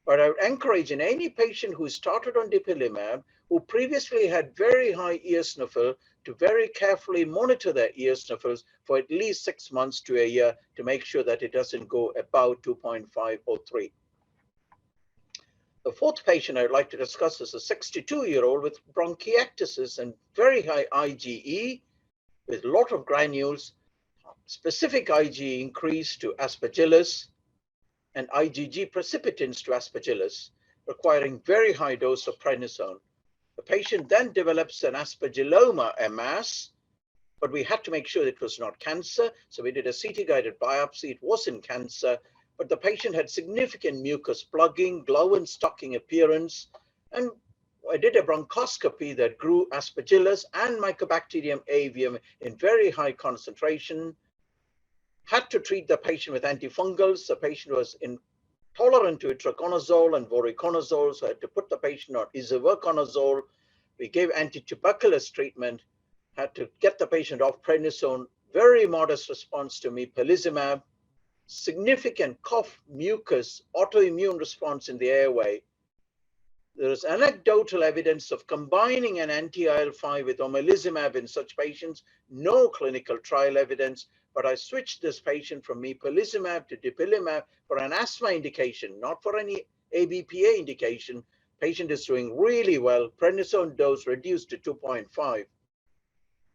But I would encourage in any patient who started on dupilumab, who previously had very high eosinophil, to very carefully monitor their eosinophils for at least 6 months to a year to make sure that it doesn't go above 2.5 or 3. The fourth patient I'd like to discuss is a 62-year-old with bronchiectasis and very high IgE with a lot of granules, specific IgE increase to aspergillus, and IgG precipitants to aspergillus, requiring very high dose of prednisone. The patient then develops an aspergilloma MS, but we had to make sure it was not cancer. So we did a CT-guided biopsy. It wasn't cancer, but the patient had significant mucus plugging, glow and stocking appearance. And I did a bronchoscopy that grew aspergillus and Mycobacterium avium in very high concentration. Had to treat the patient with antifungals. The patient was intolerant to itraconazole and voriconazole, so I had to put the patient on isovorconazole. We gave antituberculous treatment, had to get the patient off prednisone, very modest response to mepolizumab, significant cough, mucus, autoimmune response in the airway. There is anecdotal evidence of combining an anti-IL-5 with omalizumab in such patients, no clinical trial evidence, but I switched this patient from mepolizumab to dupilumab for an asthma indication, not for any ABPA indication. Patient is doing really well. Prednisone dose reduced to 2.5.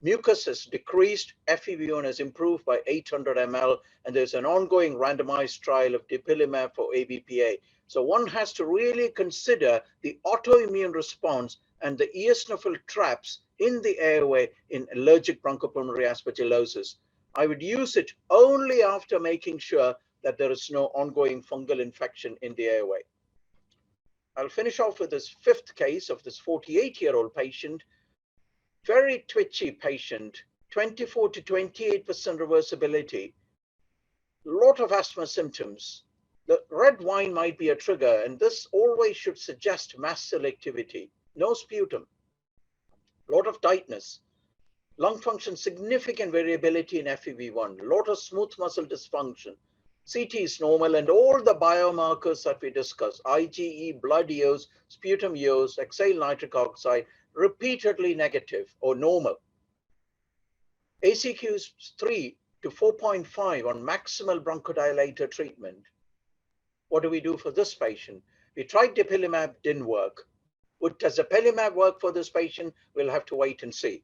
Mucus has decreased, FEV1 has improved by 800 ml, and there's an ongoing randomized trial of dupilumab for ABPA. So one has to really consider the autoimmune response and the eosinophil traps in the airway in allergic bronchopulmonary aspergillosis. I would use it only after making sure that there is no ongoing fungal infection in the airway. I'll finish off with this fifth case of this 48-year-old patient, very twitchy patient, 24 to 28% reversibility, a lot of asthma symptoms. The red wine might be a trigger, and this always should suggest mast selectivity. No sputum, a lot of tightness, lung function, significant variability in FEV1, a lot of smooth muscle dysfunction. CT is normal, and all the biomarkers that we discussed, IgE, blood eos, sputum eos, exhaled nitric oxide, repeatedly negative or normal. ACQ is 3 to 4.5 on maximal bronchodilator treatment. What do we do for this patient? We tried dupilumab, didn't work. Would tezepelumab work for this patient? We'll have to wait and see.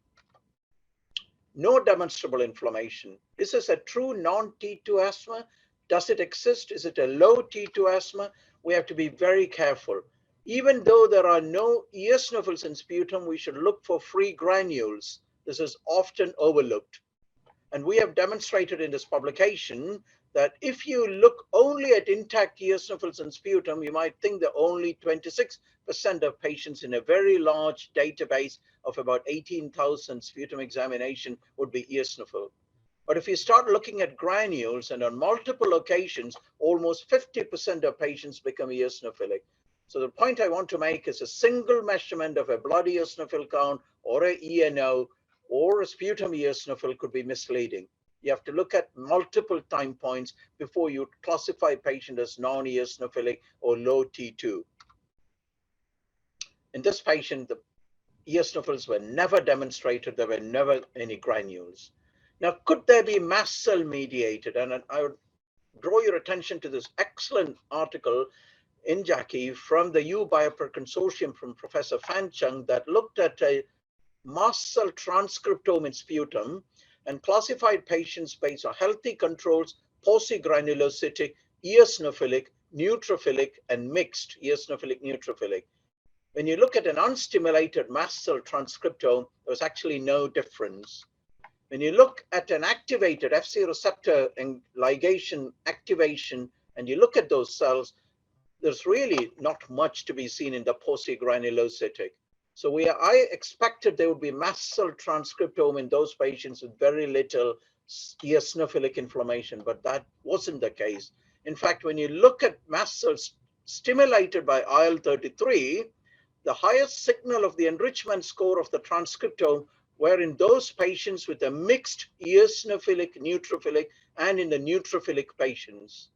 No demonstrable inflammation. Is this a true non-T2 asthma? Does it exist? Is it a low T2 asthma? We have to be very careful. Even though there are no eosinophils in sputum, we should look for free granules. This is often overlooked. And we have demonstrated in this publication that if you look only at intact eosinophils in sputum, you might think that only 26% of patients in a very large database of about 18,000 sputum examination would be eosinophil. But if you start looking at granules, and on multiple occasions, almost 50% of patients become eosinophilic. So the point I want to make is a single measurement of a blood eosinophil count or a ENO or a sputum eosinophil could be misleading. You have to look at multiple time points before you classify a patient as non-eosinophilic or low T2. In this patient, the eosinophils were never demonstrated. There were never any granules. Now, could there be mast cell mediated? And I would draw your attention to this excellent article in JACI from the U-BioPER Consortium from Professor Fan Chung that looked at a mast cell transcriptome in sputum and classified patients based on healthy controls, paucigranulocytic, eosinophilic, neutrophilic, and mixed eosinophilic neutrophilic. When you look at an unstimulated mast cell transcriptome, there was actually no difference. When you look at an activated FC receptor and ligation activation, and you look at those cells, there's really not much to be seen in the paucigranulocytic. So I expected there would be mast cell transcriptome in those patients with very little eosinophilic inflammation, but that wasn't the case. In fact, when you look at mast cells stimulated by IL-33, the highest signal of the enrichment score of the transcriptome were in those patients with a mixed eosinophilic, neutrophilic, and in the neutrophilic patients.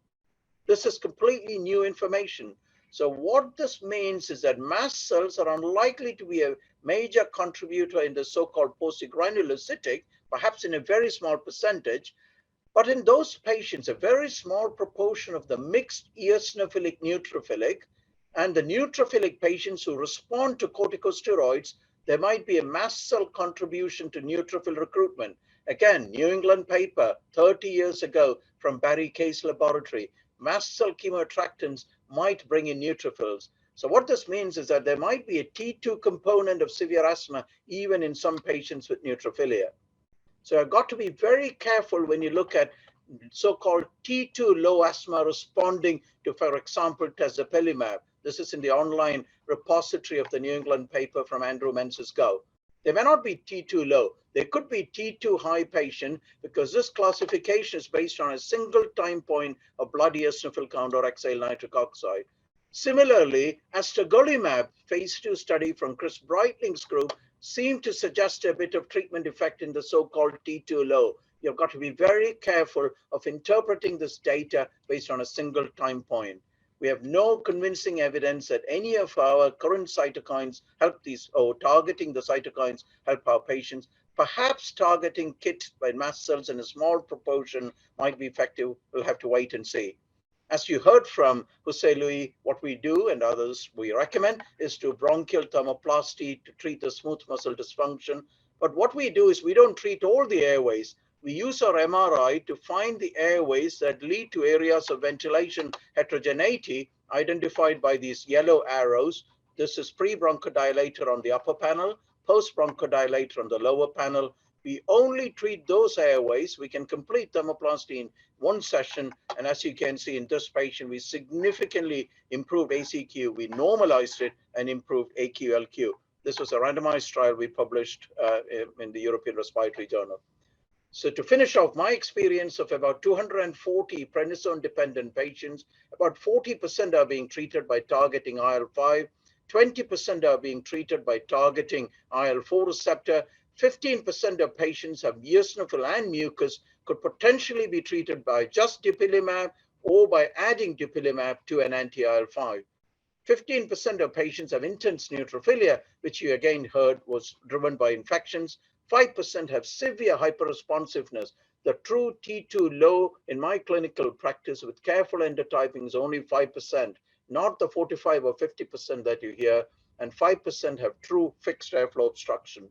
This is completely new information. So what this means is that mast cells are unlikely to be a major contributor in the so-called paucigranulocytic, perhaps in a very small percentage, but in those patients, a very small proportion of the mixed eosinophilic neutrophilic and the neutrophilic patients who respond to corticosteroids, there might be a mast cell contribution to neutrophil recruitment. Again, New England paper 30 years ago from Barry Kay's laboratory, mast cell chemoattractants might bring in neutrophils. So what this means is that there might be a T2 component of severe asthma even in some patients with neutrophilia. So I've got to be very careful when you look at so-called T2 low asthma responding to, for example, tezepelumab. This is in the online repository of the New England paper from Andrew Menzies-Gow. They may not be T2 low. They could be T2 high patient because this classification is based on a single time point of blood eosinophil count or exhaled nitric oxide. Similarly, astegolimab phase 2 study from Chris Breitling's group seemed to suggest a bit of treatment effect in the so-called T2 low. You've got to be very careful of interpreting this data based on a single time point. We have no convincing evidence that any of our current cytokines help these, or targeting the cytokines help our patients. Perhaps targeting KIT by mast cells in a small proportion might be effective. We'll have to wait and see. As you heard from Jose Luis, what we do and others we recommend is to bronchial thermoplasty to treat the smooth muscle dysfunction. But what we do is we don't treat all the airways. We use our MRI to find the airways that lead to areas of ventilation heterogeneity identified by these yellow arrows. This is pre-bronchodilator on the upper panel, post-bronchodilator on the lower panel. We only treat those airways. We can complete thermoplasty in one session. And as you can see in this patient, we significantly improved ACQ. We normalized it and improved AQLQ. This was a randomized trial we published in the European Respiratory Journal. So to finish off, my experience of about 240 prednisone-dependent patients, about 40% are being treated by targeting IL-5, 20% are being treated by targeting IL-4 receptor, 15% of patients have eosinophil and mucus, could potentially be treated by just dupilumab or by adding dupilumab to an anti-IL-5. 15% of patients have intense neutrophilia, which you again heard was driven by infections. 5% have severe hyperresponsiveness. The true T2 low in my clinical practice with careful endotyping is only 5%, not the 45 or 50% that you hear, and 5% have true fixed airflow obstruction.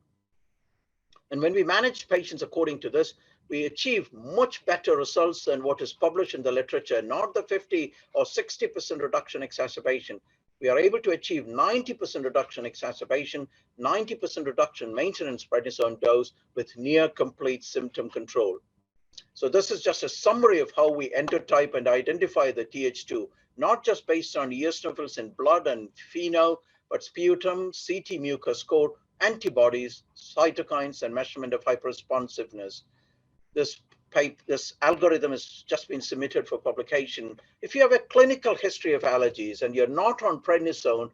And when we manage patients according to this, we achieve much better results than what is published in the literature, not the 50 or 60% reduction exacerbation. We are able to achieve 90% reduction exacerbation, 90% reduction maintenance prednisone dose with near complete symptom control. So this is just a summary of how we endotype and identify the Th2, not just based on eosinophils in blood and FeNO, but sputum, CT mucus score, antibodies, cytokines, and measurement of hyperresponsiveness. This algorithm has just been submitted for publication. If you have a clinical history of allergies and you're not on prednisone,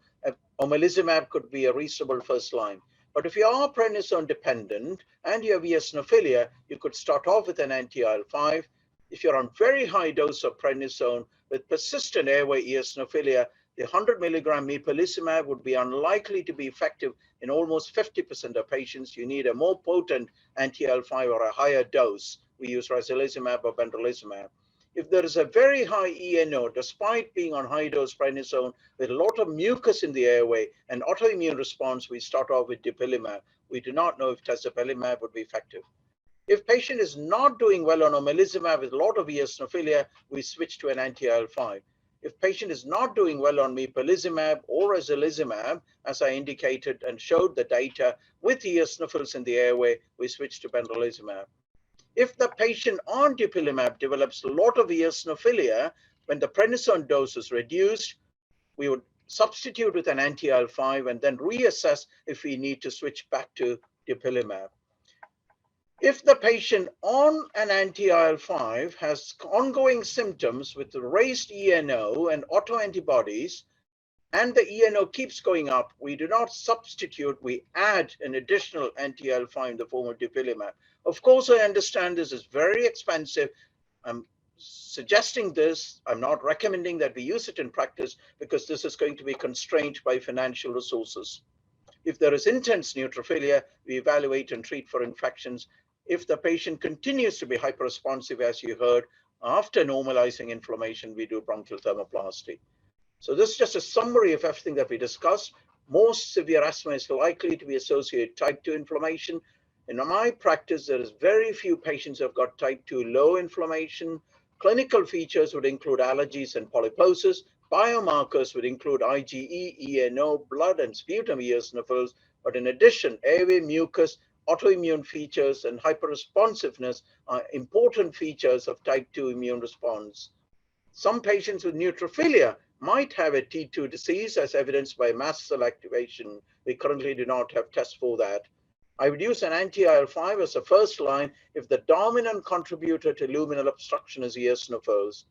omalizumab could be a reasonable first line. But if you are prednisone dependent and you have eosinophilia, you could start off with an anti-IL-5. If you're on very high dose of prednisone with persistent airway eosinophilia, the 100 milligram mepolizumab would be unlikely to be effective in almost 50% of patients. You need a more potent anti-IL-5 or a higher dose. We use racilizumab or benralizumab. If there is a very high ENO, despite being on high dose prednisone with a lot of mucus in the airway and autoimmune response, we start off with dupilumab. We do not know if tezepelumab would be effective. If patient is not doing well on omalizumab with a lot of eosinophilia, we switch to an anti-IL-5. If patient is not doing well on mepolizumab or racilizumab, as I indicated and showed the data with eosinophils in the airway, we switch to benralizumab. If the patient on dupilumab develops a lot of eosinophilia, when the prednisone dose is reduced, we would substitute with an anti-IL-5 and then reassess if we need to switch back to dupilumab. If the patient on an anti-IL-5 has ongoing symptoms with raised ENO and autoantibodies, and the ENO keeps going up, we do not substitute, we add an additional anti-IL-5 in the form of dupilumab. Of course, I understand this is very expensive. I'm suggesting this. I'm not recommending that we use it in practice because this is going to be constrained by financial resources. If there is intense neutrophilia, we evaluate and treat for infections. If the patient continues to be hyperresponsive, as you heard, after normalizing inflammation, we do bronchial thermoplasty. So this is just a summary of everything that we discussed. Most severe asthma is likely to be associated with type 2 inflammation. In my practice, there is very few patients who have got type 2 low inflammation. Clinical features would include allergies and polyposis. Biomarkers would include IgE, ENO, blood and sputum eosinophils. But in addition, airway mucus, autoimmune features, and hyperresponsiveness are important features of type 2 immune response. Some patients with neutrophilia might have a T2 disease as evidenced by mast cell activation. We currently do not have tests for that. I would use an anti-IL-5 as a first line if the dominant contributor to luminal obstruction is eosinophils.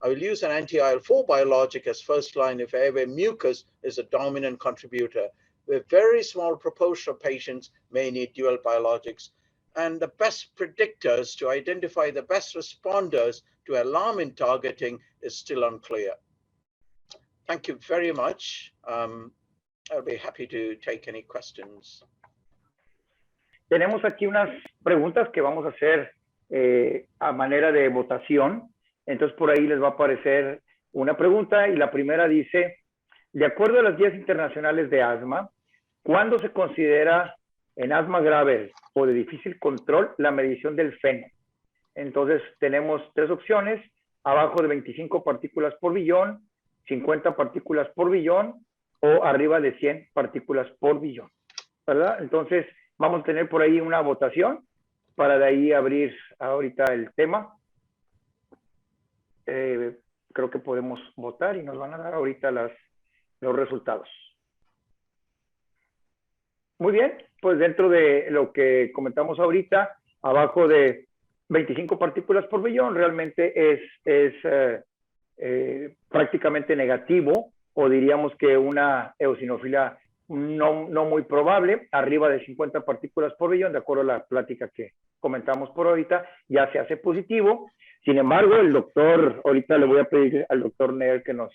I will use an anti-IL-4 biologic as first line if airway mucus is a dominant contributor. A very small proportion of patients may need dual biologics. And the best predictors to identify the best responders to alarmin targeting is still unclear. Thank you very much. I'll be happy to take any questions. Tenemos aquí unas preguntas que vamos a hacer a manera de votación. Entonces, por ahí les va a aparecer una pregunta y la primera dice, de acuerdo a las guías internacionales de asma, ¿cuándo se considera en asma grave o de difícil control la medición del FeNO? Entonces, tenemos tres opciones, abajo de 25 partículas por billón, 50 partículas por billón o arriba de 100 partículas por billón, ¿verdad? Entonces, vamos a tener por ahí una votación para de ahí abrir ahorita el tema. Creo que podemos votar y nos van a dar ahorita los resultados. Muy bien, pues dentro de lo que comentamos ahorita, abajo de 25 partículas por billón, realmente es prácticamente negativo, o diríamos que una eosinofilia no muy probable. Arriba de 50 partículas por billón, de acuerdo a la plática que comentamos por ahorita, ya se hace positivo. Sin embargo, el doctor, ahorita le voy a pedir al doctor Neher que nos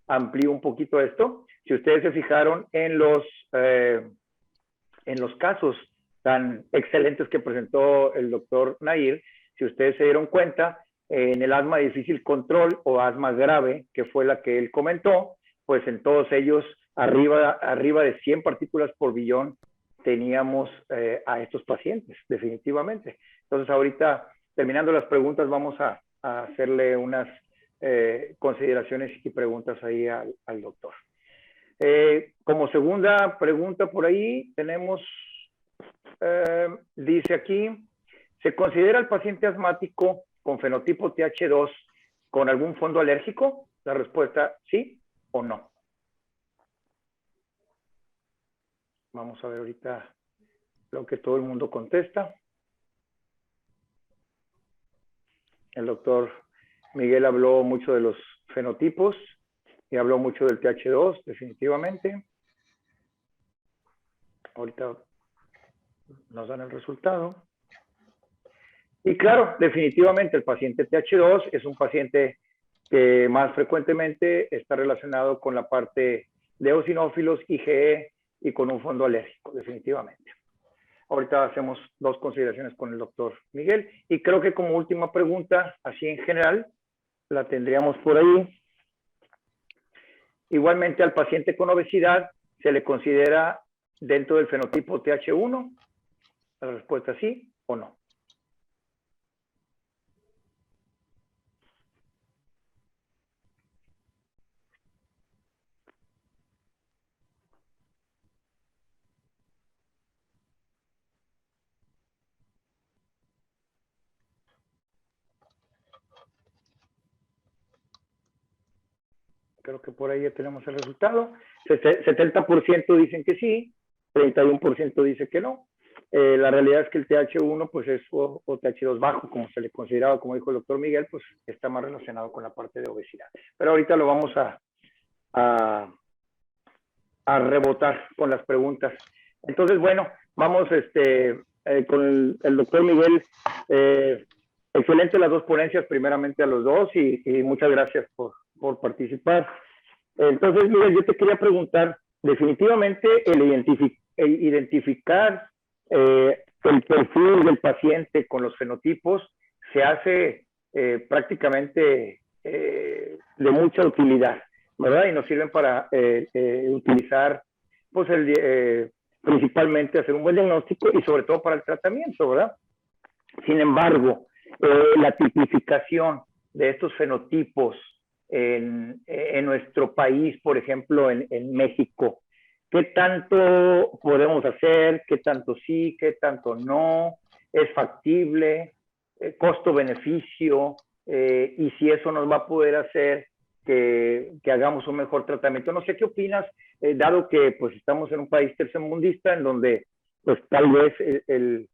amplíe un poquito esto. Si ustedes se fijaron en los casos tan excelentes que presentó el doctor Nair, si ustedes se dieron cuenta, en el asma de difícil control o asma grave, que fue la que él comentó, pues en todos ellos, arriba de 100 partículas por billón, teníamos a estos pacientes, definitivamente. Entonces, ahorita, terminando las preguntas, vamos a hacerle unas consideraciones y preguntas ahí al doctor. Como segunda pregunta por ahí, tenemos, dice aquí, ¿se considera el paciente asmático con fenotipo TH2 con algún fondo alérgico? La respuesta, sí o no. Vamos a ver ahorita lo que todo el mundo contesta. El doctor Miguel habló mucho de los fenotipos y habló mucho del TH2, definitivamente. Ahorita Nos dan el resultado. Y claro, definitivamente el paciente TH2 es un paciente que más frecuentemente está relacionado con la parte de eosinófilos, IgE y con un fondo alérgico, definitivamente. Ahorita hacemos dos consideraciones con el doctor Miguel. Y creo que como última pregunta, así en general, la tendríamos por ahí. Igualmente al paciente con obesidad se le considera dentro del fenotipo TH1. La respuesta es sí o no. Creo que por ahí ya tenemos el resultado. 70% dicen que sí, 31% dice que no. La realidad es que el TH1 pues es o TH2 bajo, como se le consideraba, como dijo el doctor Miguel, pues está más relacionado con la parte de obesidad. Pero ahorita lo vamos a rebotar con las preguntas. Entonces, bueno, vamos con el doctor Miguel. Excelente las dos ponencias, primeramente a los dos, y muchas gracias por participar. Entonces, Miguel, yo te quería preguntar, definitivamente el identificar el perfil del paciente con los fenotipos se hace prácticamente de mucha utilidad, ¿verdad? Y nos sirven para utilizar, pues, principalmente hacer un buen diagnóstico y sobre todo para el tratamiento, ¿verdad? Sin embargo, la tipificación de estos fenotipos en nuestro país, por ejemplo, en México, ¿qué tanto podemos hacer? ¿Qué tanto sí? ¿Qué tanto no? ¿Es factible? ¿Costo-beneficio? Y si eso nos va a poder hacer que hagamos un mejor tratamiento. No sé qué opinas, dado que pues estamos en un país tercermundista en donde pues tal vez el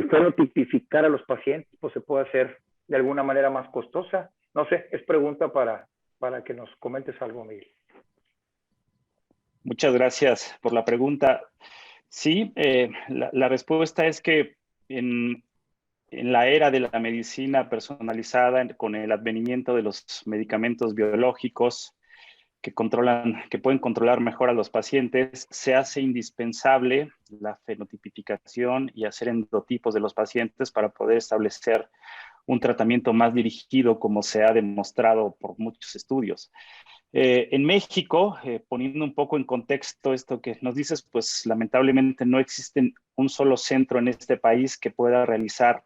fenotipificar a los pacientes pues se puede hacer de alguna manera más costosa. No sé, es pregunta para que nos comentes algo, Miguel. Muchas gracias por la pregunta. Sí, la respuesta es que en la era de la medicina personalizada, con el advenimiento de los medicamentos biológicos que pueden controlar mejor a los pacientes, se hace indispensable la fenotipificación y hacer endotipos de los pacientes para poder establecer un tratamiento más dirigido, como se ha demostrado por muchos estudios. En México, poniendo un poco en contexto esto que nos dices, pues lamentablemente no existe un solo centro en este país que pueda realizar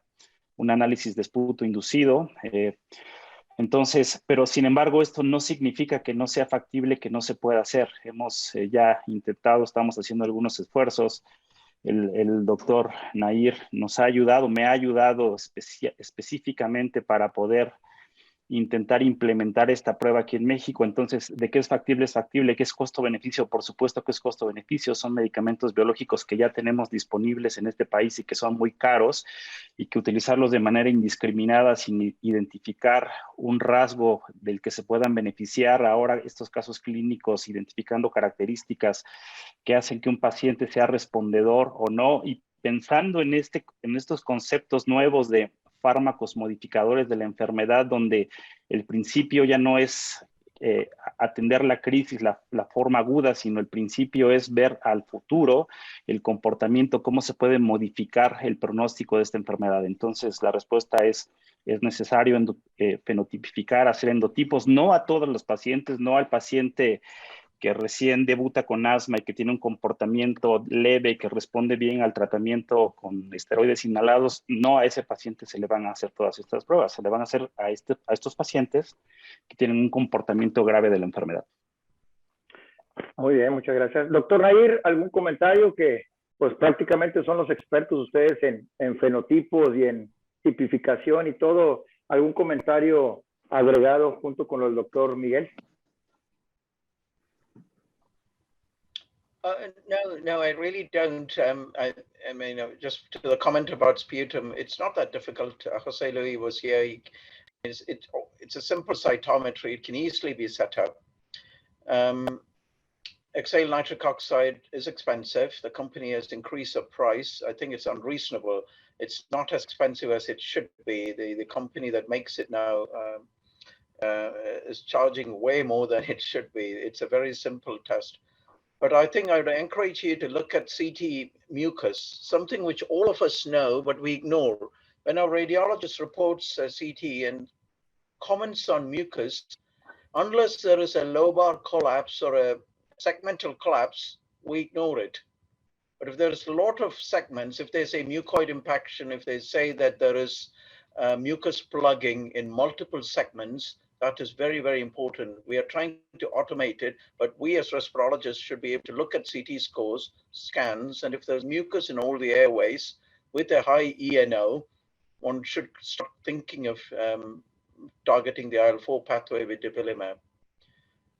un análisis de esputo inducido. Entonces, pero sin embargo, esto no significa que no sea factible, que no se pueda hacer. Hemos ya intentado, estamos haciendo algunos esfuerzos. El doctor Nair nos ha ayudado, me ha ayudado específicamente para poder intentar implementar esta prueba aquí en México. Entonces, ¿de qué es factible? Es factible. ¿Qué es costo-beneficio? Por supuesto que es costo-beneficio. Son medicamentos biológicos que ya tenemos disponibles en este país y que son muy caros y que utilizarlos de manera indiscriminada sin identificar un rasgo del que se puedan beneficiar. Ahora, estos casos clínicos, identificando características que hacen que un paciente sea respondedor o no, y pensando en estos conceptos nuevos de fármacos modificadores de la enfermedad, donde el principio ya no es atender la crisis, la forma aguda, sino el principio es ver al futuro el comportamiento, cómo se puede modificar el pronóstico de esta enfermedad. Entonces, la respuesta es necesario fenotipificar, hacer endotipos, no a todos los pacientes, no al paciente que recién debuta con asma y que tiene un comportamiento leve, que responde bien al tratamiento con esteroides inhalados, no a ese paciente se le van a hacer todas estas pruebas, se le van a hacer a estos pacientes que tienen un comportamiento grave de la enfermedad. Muy bien, muchas gracias. Doctor Nair, ¿algún comentario? Que pues prácticamente son los expertos ustedes en fenotipos y en tipificación y todo. ¿Algún comentario agregado junto con el doctor Miguel? No, I really don't. I mean, just to the comment about sputum, it's not that difficult. Jose Luis was here. It's a simple cytometry. It can easily be set up. Exhale nitric oxide is expensive. The company has increased the price. I think it's unreasonable. It's not as expensive as it should be. The company that makes it now is charging way more than it should be. It's a very simple test. But I think I would encourage you to look at CT mucus, something which all of us know, but we ignore. When our radiologist reports CT and comments on mucus, unless there is a lobar collapse or a segmental collapse, we ignore it. But if there's a lot of segments, if they say mucoid impaction, if they say that there is mucus plugging in multiple segments, that is very, very important. We are trying to automate it, but we as respirologists should be able to look at CT scores, scans, and if there's mucus in all the airways with a high ENO, one should start thinking of targeting the IL-4 pathway with dupilumab.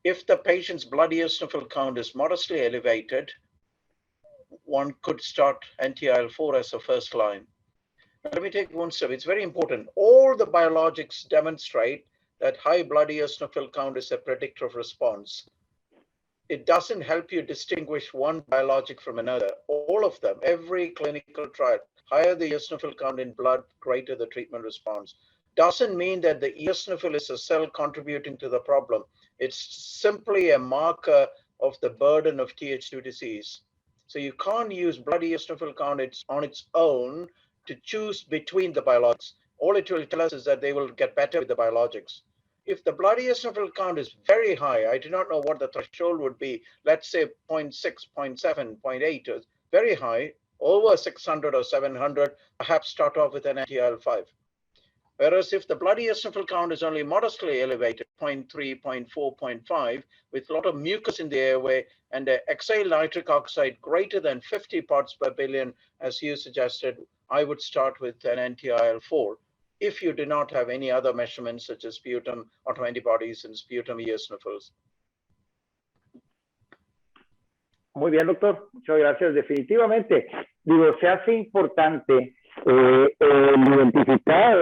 If the patient's blood eosinophil count is modestly elevated, one could start anti-IL-4 as a first line. Now, let me take one step. It's very important. All the biologics demonstrate that high blood eosinophil count is a predictor of response. It doesn't help you distinguish one biologic from another. All of them, every clinical trial, higher the eosinophil count in blood, greater the treatment response. Doesn't mean that the eosinophil is a cell contributing to the problem. It's simply a marker of the burden of Th2 disease. So you can't use blood eosinophil count on its own to choose between the biologics. All it will tell us is that they will get better with the biologics. If the blood eosinophil count is very high, I do not know what the threshold would be, let's say 0.6, 0.7, 0.8, very high, over 600 or 700, perhaps start off with an anti-IL-5. Whereas if the blood eosinophil count is only modestly elevated, 0.3, 0.4, 0.5, with a lot of mucus in the airway and an exhale nitric oxide greater than 50 parts per billion, as you suggested, I would start with an anti-IL-4 if you do not have any other measurements such as sputum autoantibodies and sputum eosinophils. Muy bien, doctor. Muchas gracias. Definitivamente, digo, se hace importante identificar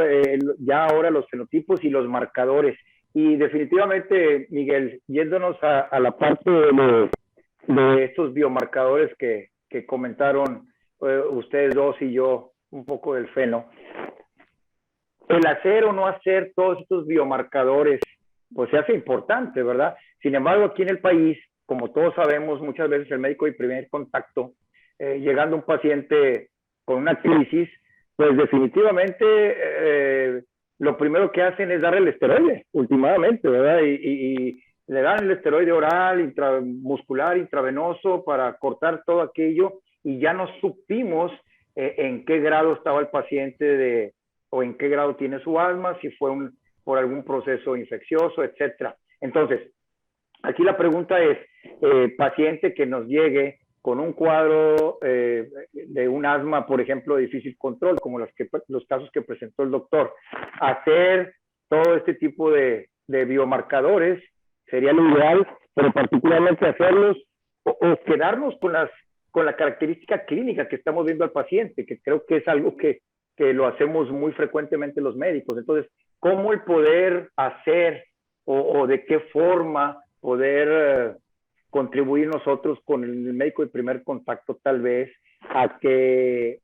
ya ahora los fenotipos y los marcadores. Y definitivamente, Miguel, yéndonos a la parte de estos biomarcadores que comentaron ustedes dos y yo, un poco del feno, el hacer o no hacer todos estos biomarcadores, pues se hace importante, ¿verdad? Sin embargo, aquí en el país, como todos sabemos, muchas veces el médico de primer contacto, llegando un paciente con una crisis, pues definitivamente lo primero que hacen es darle el esteroide, últimamente, ¿verdad? Y le dan el esteroide oral, intramuscular, intravenoso, para cortar todo aquello, y ya no supimos en qué grado estaba el paciente o en qué grado tiene su asma, si fue por algún proceso infeccioso, etcétera. Entonces, aquí la pregunta es, paciente que nos llegue con un cuadro de un asma, por ejemplo, de difícil control, como los casos que presentó el doctor, hacer todo este tipo de biomarcadores sería lo ideal, pero particularmente hacerlos o quedarnos con la característica clínica que estamos viendo al paciente, que creo que es algo que lo hacemos muy frecuentemente los médicos. Entonces, ¿cómo el poder hacer o de qué forma poder contribuir nosotros con el médico de primer contacto tal vez a que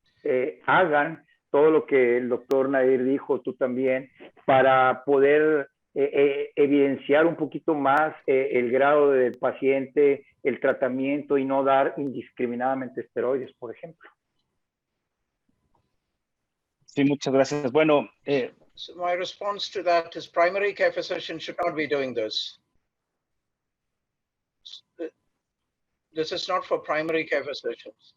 hagan todo lo que el doctor Nadir dijo, tú también, para poder evidenciar un poquito más el grado del paciente, el tratamiento y no dar indiscriminadamente esteroides, por ejemplo? Sí, muchas gracias. Bueno, so my response to that is primary care physicians should not be doing this. This is not for primary care physicians.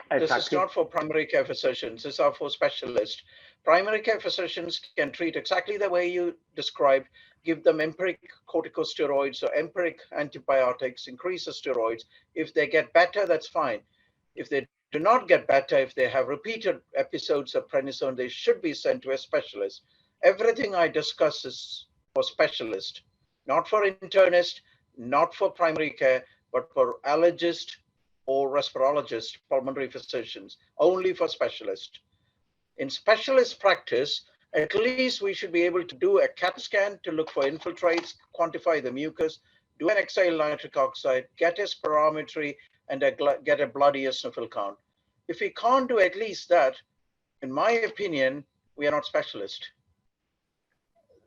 Exactly. This is not for primary care physicians. This is for specialists. Primary care physicians can treat exactly the way you described, give them empiric corticosteroids or empiric antibiotics, increase the steroids. If they get better, that's fine. If they do not get better, if they have repeated episodes of prednisone, they should be sent to a specialist. Everything I discuss is for specialists, not for internist, not for primary care, but for allergist or respirologist, pulmonary physicians, only for specialists. In specialist practice, at least we should be able to do a CAT scan to look for infiltrates, quantify the mucus, do an exhale nitric oxide, get a spirometry, and get a blood eosinophil count. If we can't do at least that, in my opinion, we are not specialists.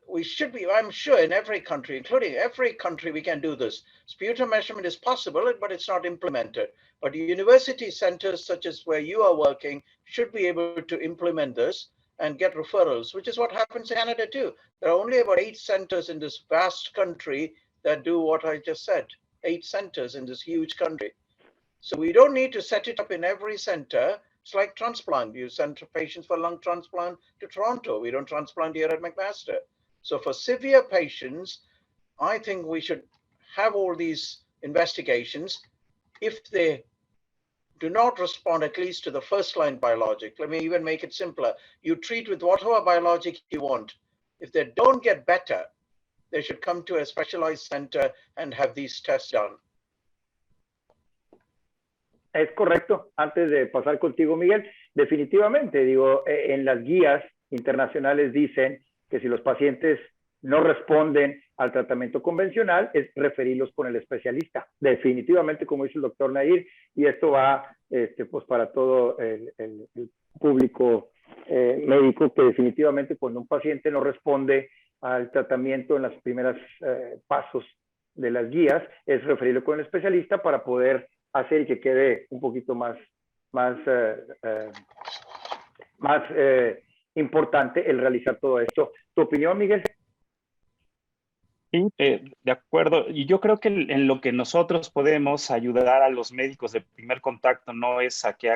We should be, I'm sure in every country, including every country, we can do this. Sputum measurement is possible, but it's not implemented. But university centers such as where you are working should be able to implement this and get referrals, which is what happens in Canada too. There are only about 8 centers in this vast country that do what I just said. 8 centers in this huge country. So we don't need to set it up in every center. It's like transplant. You send patients for lung transplant to Toronto. We don't transplant here at McMaster. So for severe patients, I think we should have all these investigations. If they do not respond at least to the first-line biologic, let me even make it simpler. You treat with whatever biologic you want. If they don't get better, they should come to a specialized center and have these tests done. Es correcto. Antes de pasar contigo, Miguel, definitivamente, digo, en las guías internacionales dicen que si los pacientes no responden al tratamiento convencional, es referirlos con el especialista. Definitivamente, como dice el doctor Nair, y esto va pues para todo el público médico, que definitivamente cuando un paciente no responde al tratamiento en los primeros pasos de las guías, es referirlo con el especialista para poder hacer que quede un poquito más importante el realizar todo esto. ¿Tu opinión, Miguel? Sí, de acuerdo. Y yo creo que en lo que nosotros podemos ayudar a los médicos de primer contacto no es a que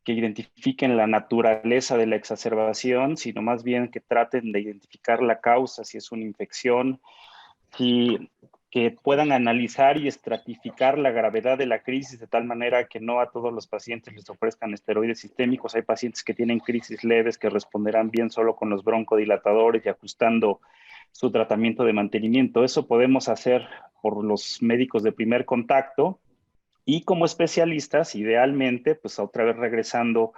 identifiquen la naturaleza de la exacerbación, sino más bien que traten de identificar la causa, si es una infección, que puedan analizar y estratificar la gravedad de la crisis de tal manera que no a todos los pacientes les ofrezcan esteroides sistémicos. Hay pacientes que tienen crisis leves que responderán bien solo con los broncodilatadores y ajustando su tratamiento de mantenimiento. Eso podemos hacer por los médicos de primer contacto y como especialistas, idealmente, pues otra vez regresando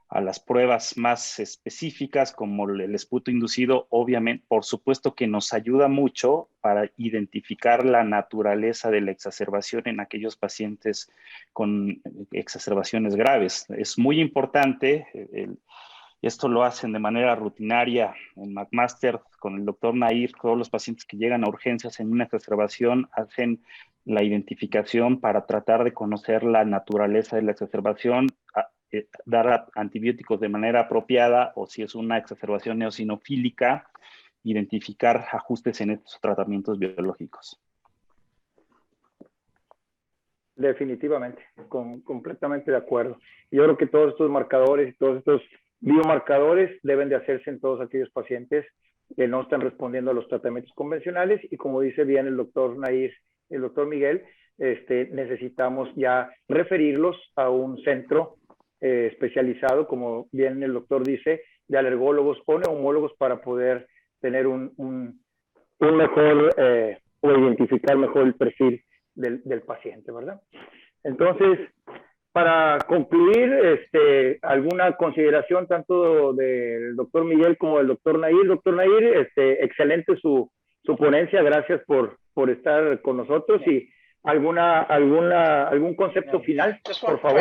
a las pruebas más específicas como el esputo inducido, obviamente, por supuesto que nos ayuda mucho para identificar la naturaleza de la exacerbación en aquellos pacientes con exacerbaciones graves. Es muy importante, esto lo hacen de manera rutinaria en McMaster con el doctor Nair. Todos los pacientes que llegan a urgencias en una exacerbación hacen la identificación para tratar de conocer la naturaleza de la exacerbación, dar antibióticos de manera apropiada, o si es una exacerbación eosinofílica, identificar ajustes en estos tratamientos biológicos. Definitivamente, completamente de acuerdo. Yo creo que todos estos marcadores y todos estos biomarcadores deben de hacerse en todos aquellos pacientes que no están respondiendo a los tratamientos convencionales, y como dice bien el doctor Nair, el doctor Miguel, necesitamos ya referirlos a un centro especializado, como bien el doctor dice, de alergólogos o neumólogos, para poder tener un mejor o identificar mejor el perfil del paciente, ¿verdad? Entonces, para concluir, alguna consideración tanto del doctor Miguel como del doctor Nair. Doctor Nair, excelente su ponencia, gracias por estar con nosotros, y algún concepto final, por favor.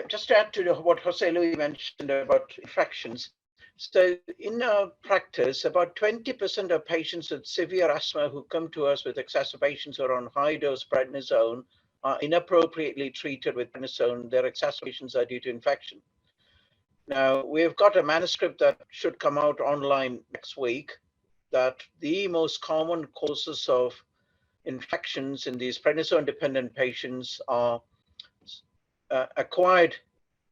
Just to add to what Jose Luis mentioned about infections. So in our practice, about 20% of patients with severe asthma who come to us with exacerbations or on high-dose prednisone are inappropriately treated with prednisone. Their exacerbations are due to infection. Now, we've got a manuscript that should come out online next week, that the most common causes of infections in these prednisone-dependent patients are acquired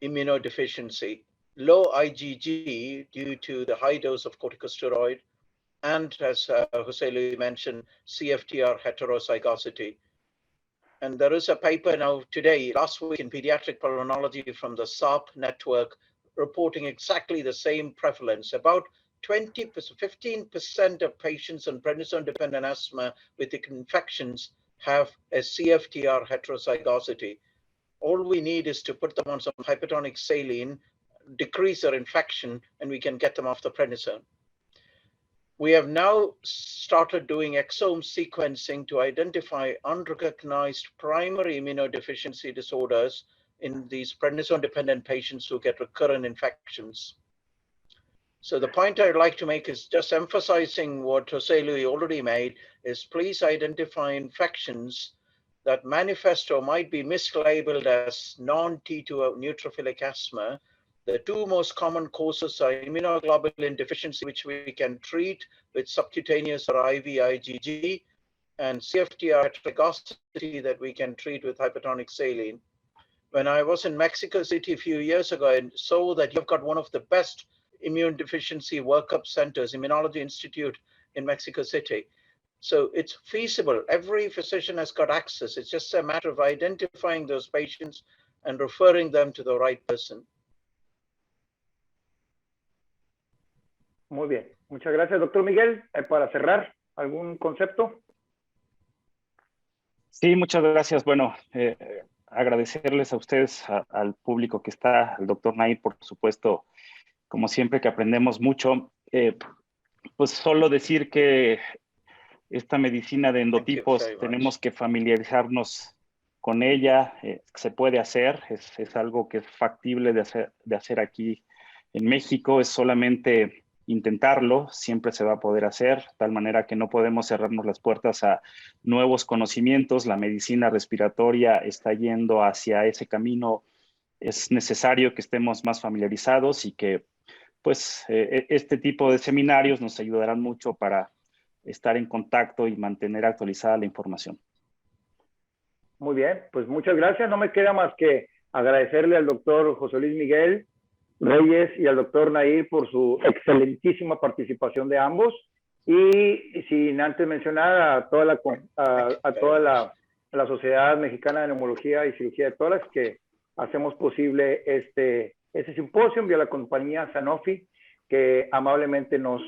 immunodeficiency, low IgG due to the high dose of corticosteroid, and as Jose Luis mentioned, CFTR heterozygosity. And there is a paper now today, last week in Pediatric Pulmonology from the SARP network, reporting exactly the same prevalence. About 15% of patients on prednisone-dependent asthma with infections have a CFTR heterozygosity. All we need is to put them on some hypertonic saline, decrease their infection, and we can get them off the prednisone. We have now started doing exome sequencing to identify unrecognized primary immunodeficiency disorders in these prednisone-dependent patients who get recurrent infections. So the point I'd like to make is just emphasizing what Jose Luis already made is please identify infections that manifest or might be mislabeled as non-T2 neutrophilic asthma. The two most common causes are immunoglobulin deficiency, which we can treat with subcutaneous or IV IgG, and CFTR heterozygosity that we can treat with hypertonic saline. When I was in Mexico City a few years ago, I saw that you've got one of the best immune deficiency workup centers, Immunology Institute in Mexico City. So it's feasible. Every physician has got access. It's just a matter of identifying those patients and referring them to the right person. Muy bien. Muchas gracias, doctor Miguel. Para cerrar, ¿algún concepto? Sí, muchas gracias. Bueno, agradecerles a ustedes, al público que está, al doctor Nair, por supuesto, como siempre que aprendemos mucho. Pues solo decir que esta medicina de endotipos tenemos que familiarizarnos con ella. Se puede hacer, es algo que es factible de hacer aquí en México, es solamente intentarlo, siempre se va a poder hacer, de tal manera que no podemos cerrarnos las puertas a nuevos conocimientos. La medicina respiratoria está yendo hacia ese camino. Es necesario que estemos más familiarizados y que pues este tipo de seminarios nos ayudarán mucho para estar en contacto y mantener actualizada la información. Muy bien, pues muchas gracias. No me queda más que agradecerle al doctor José Luis Miguel Reyes y al doctor Nair por su excelentísima participación de ambos. Y sin antes mencionar a toda la Sociedad Mexicana de Neumología y Cirugía de Tórax que hacemos posible este simposio, y a la compañía Sanofi que amablemente nos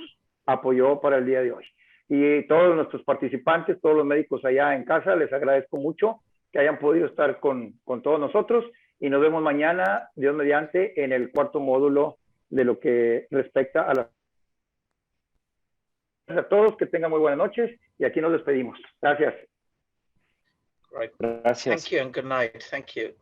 apoyó para el día de hoy. Y todos nuestros participantes, todos los médicos allá en casa, les agradezco mucho que hayan podido estar con todos nosotros y nos vemos mañana, Dios mediante, en el cuarto módulo de lo que respecta a las... A todos, que tengan muy buenas noches y aquí nos despedimos. Gracias. Right. Gracias. Thank you and good night. Thank you.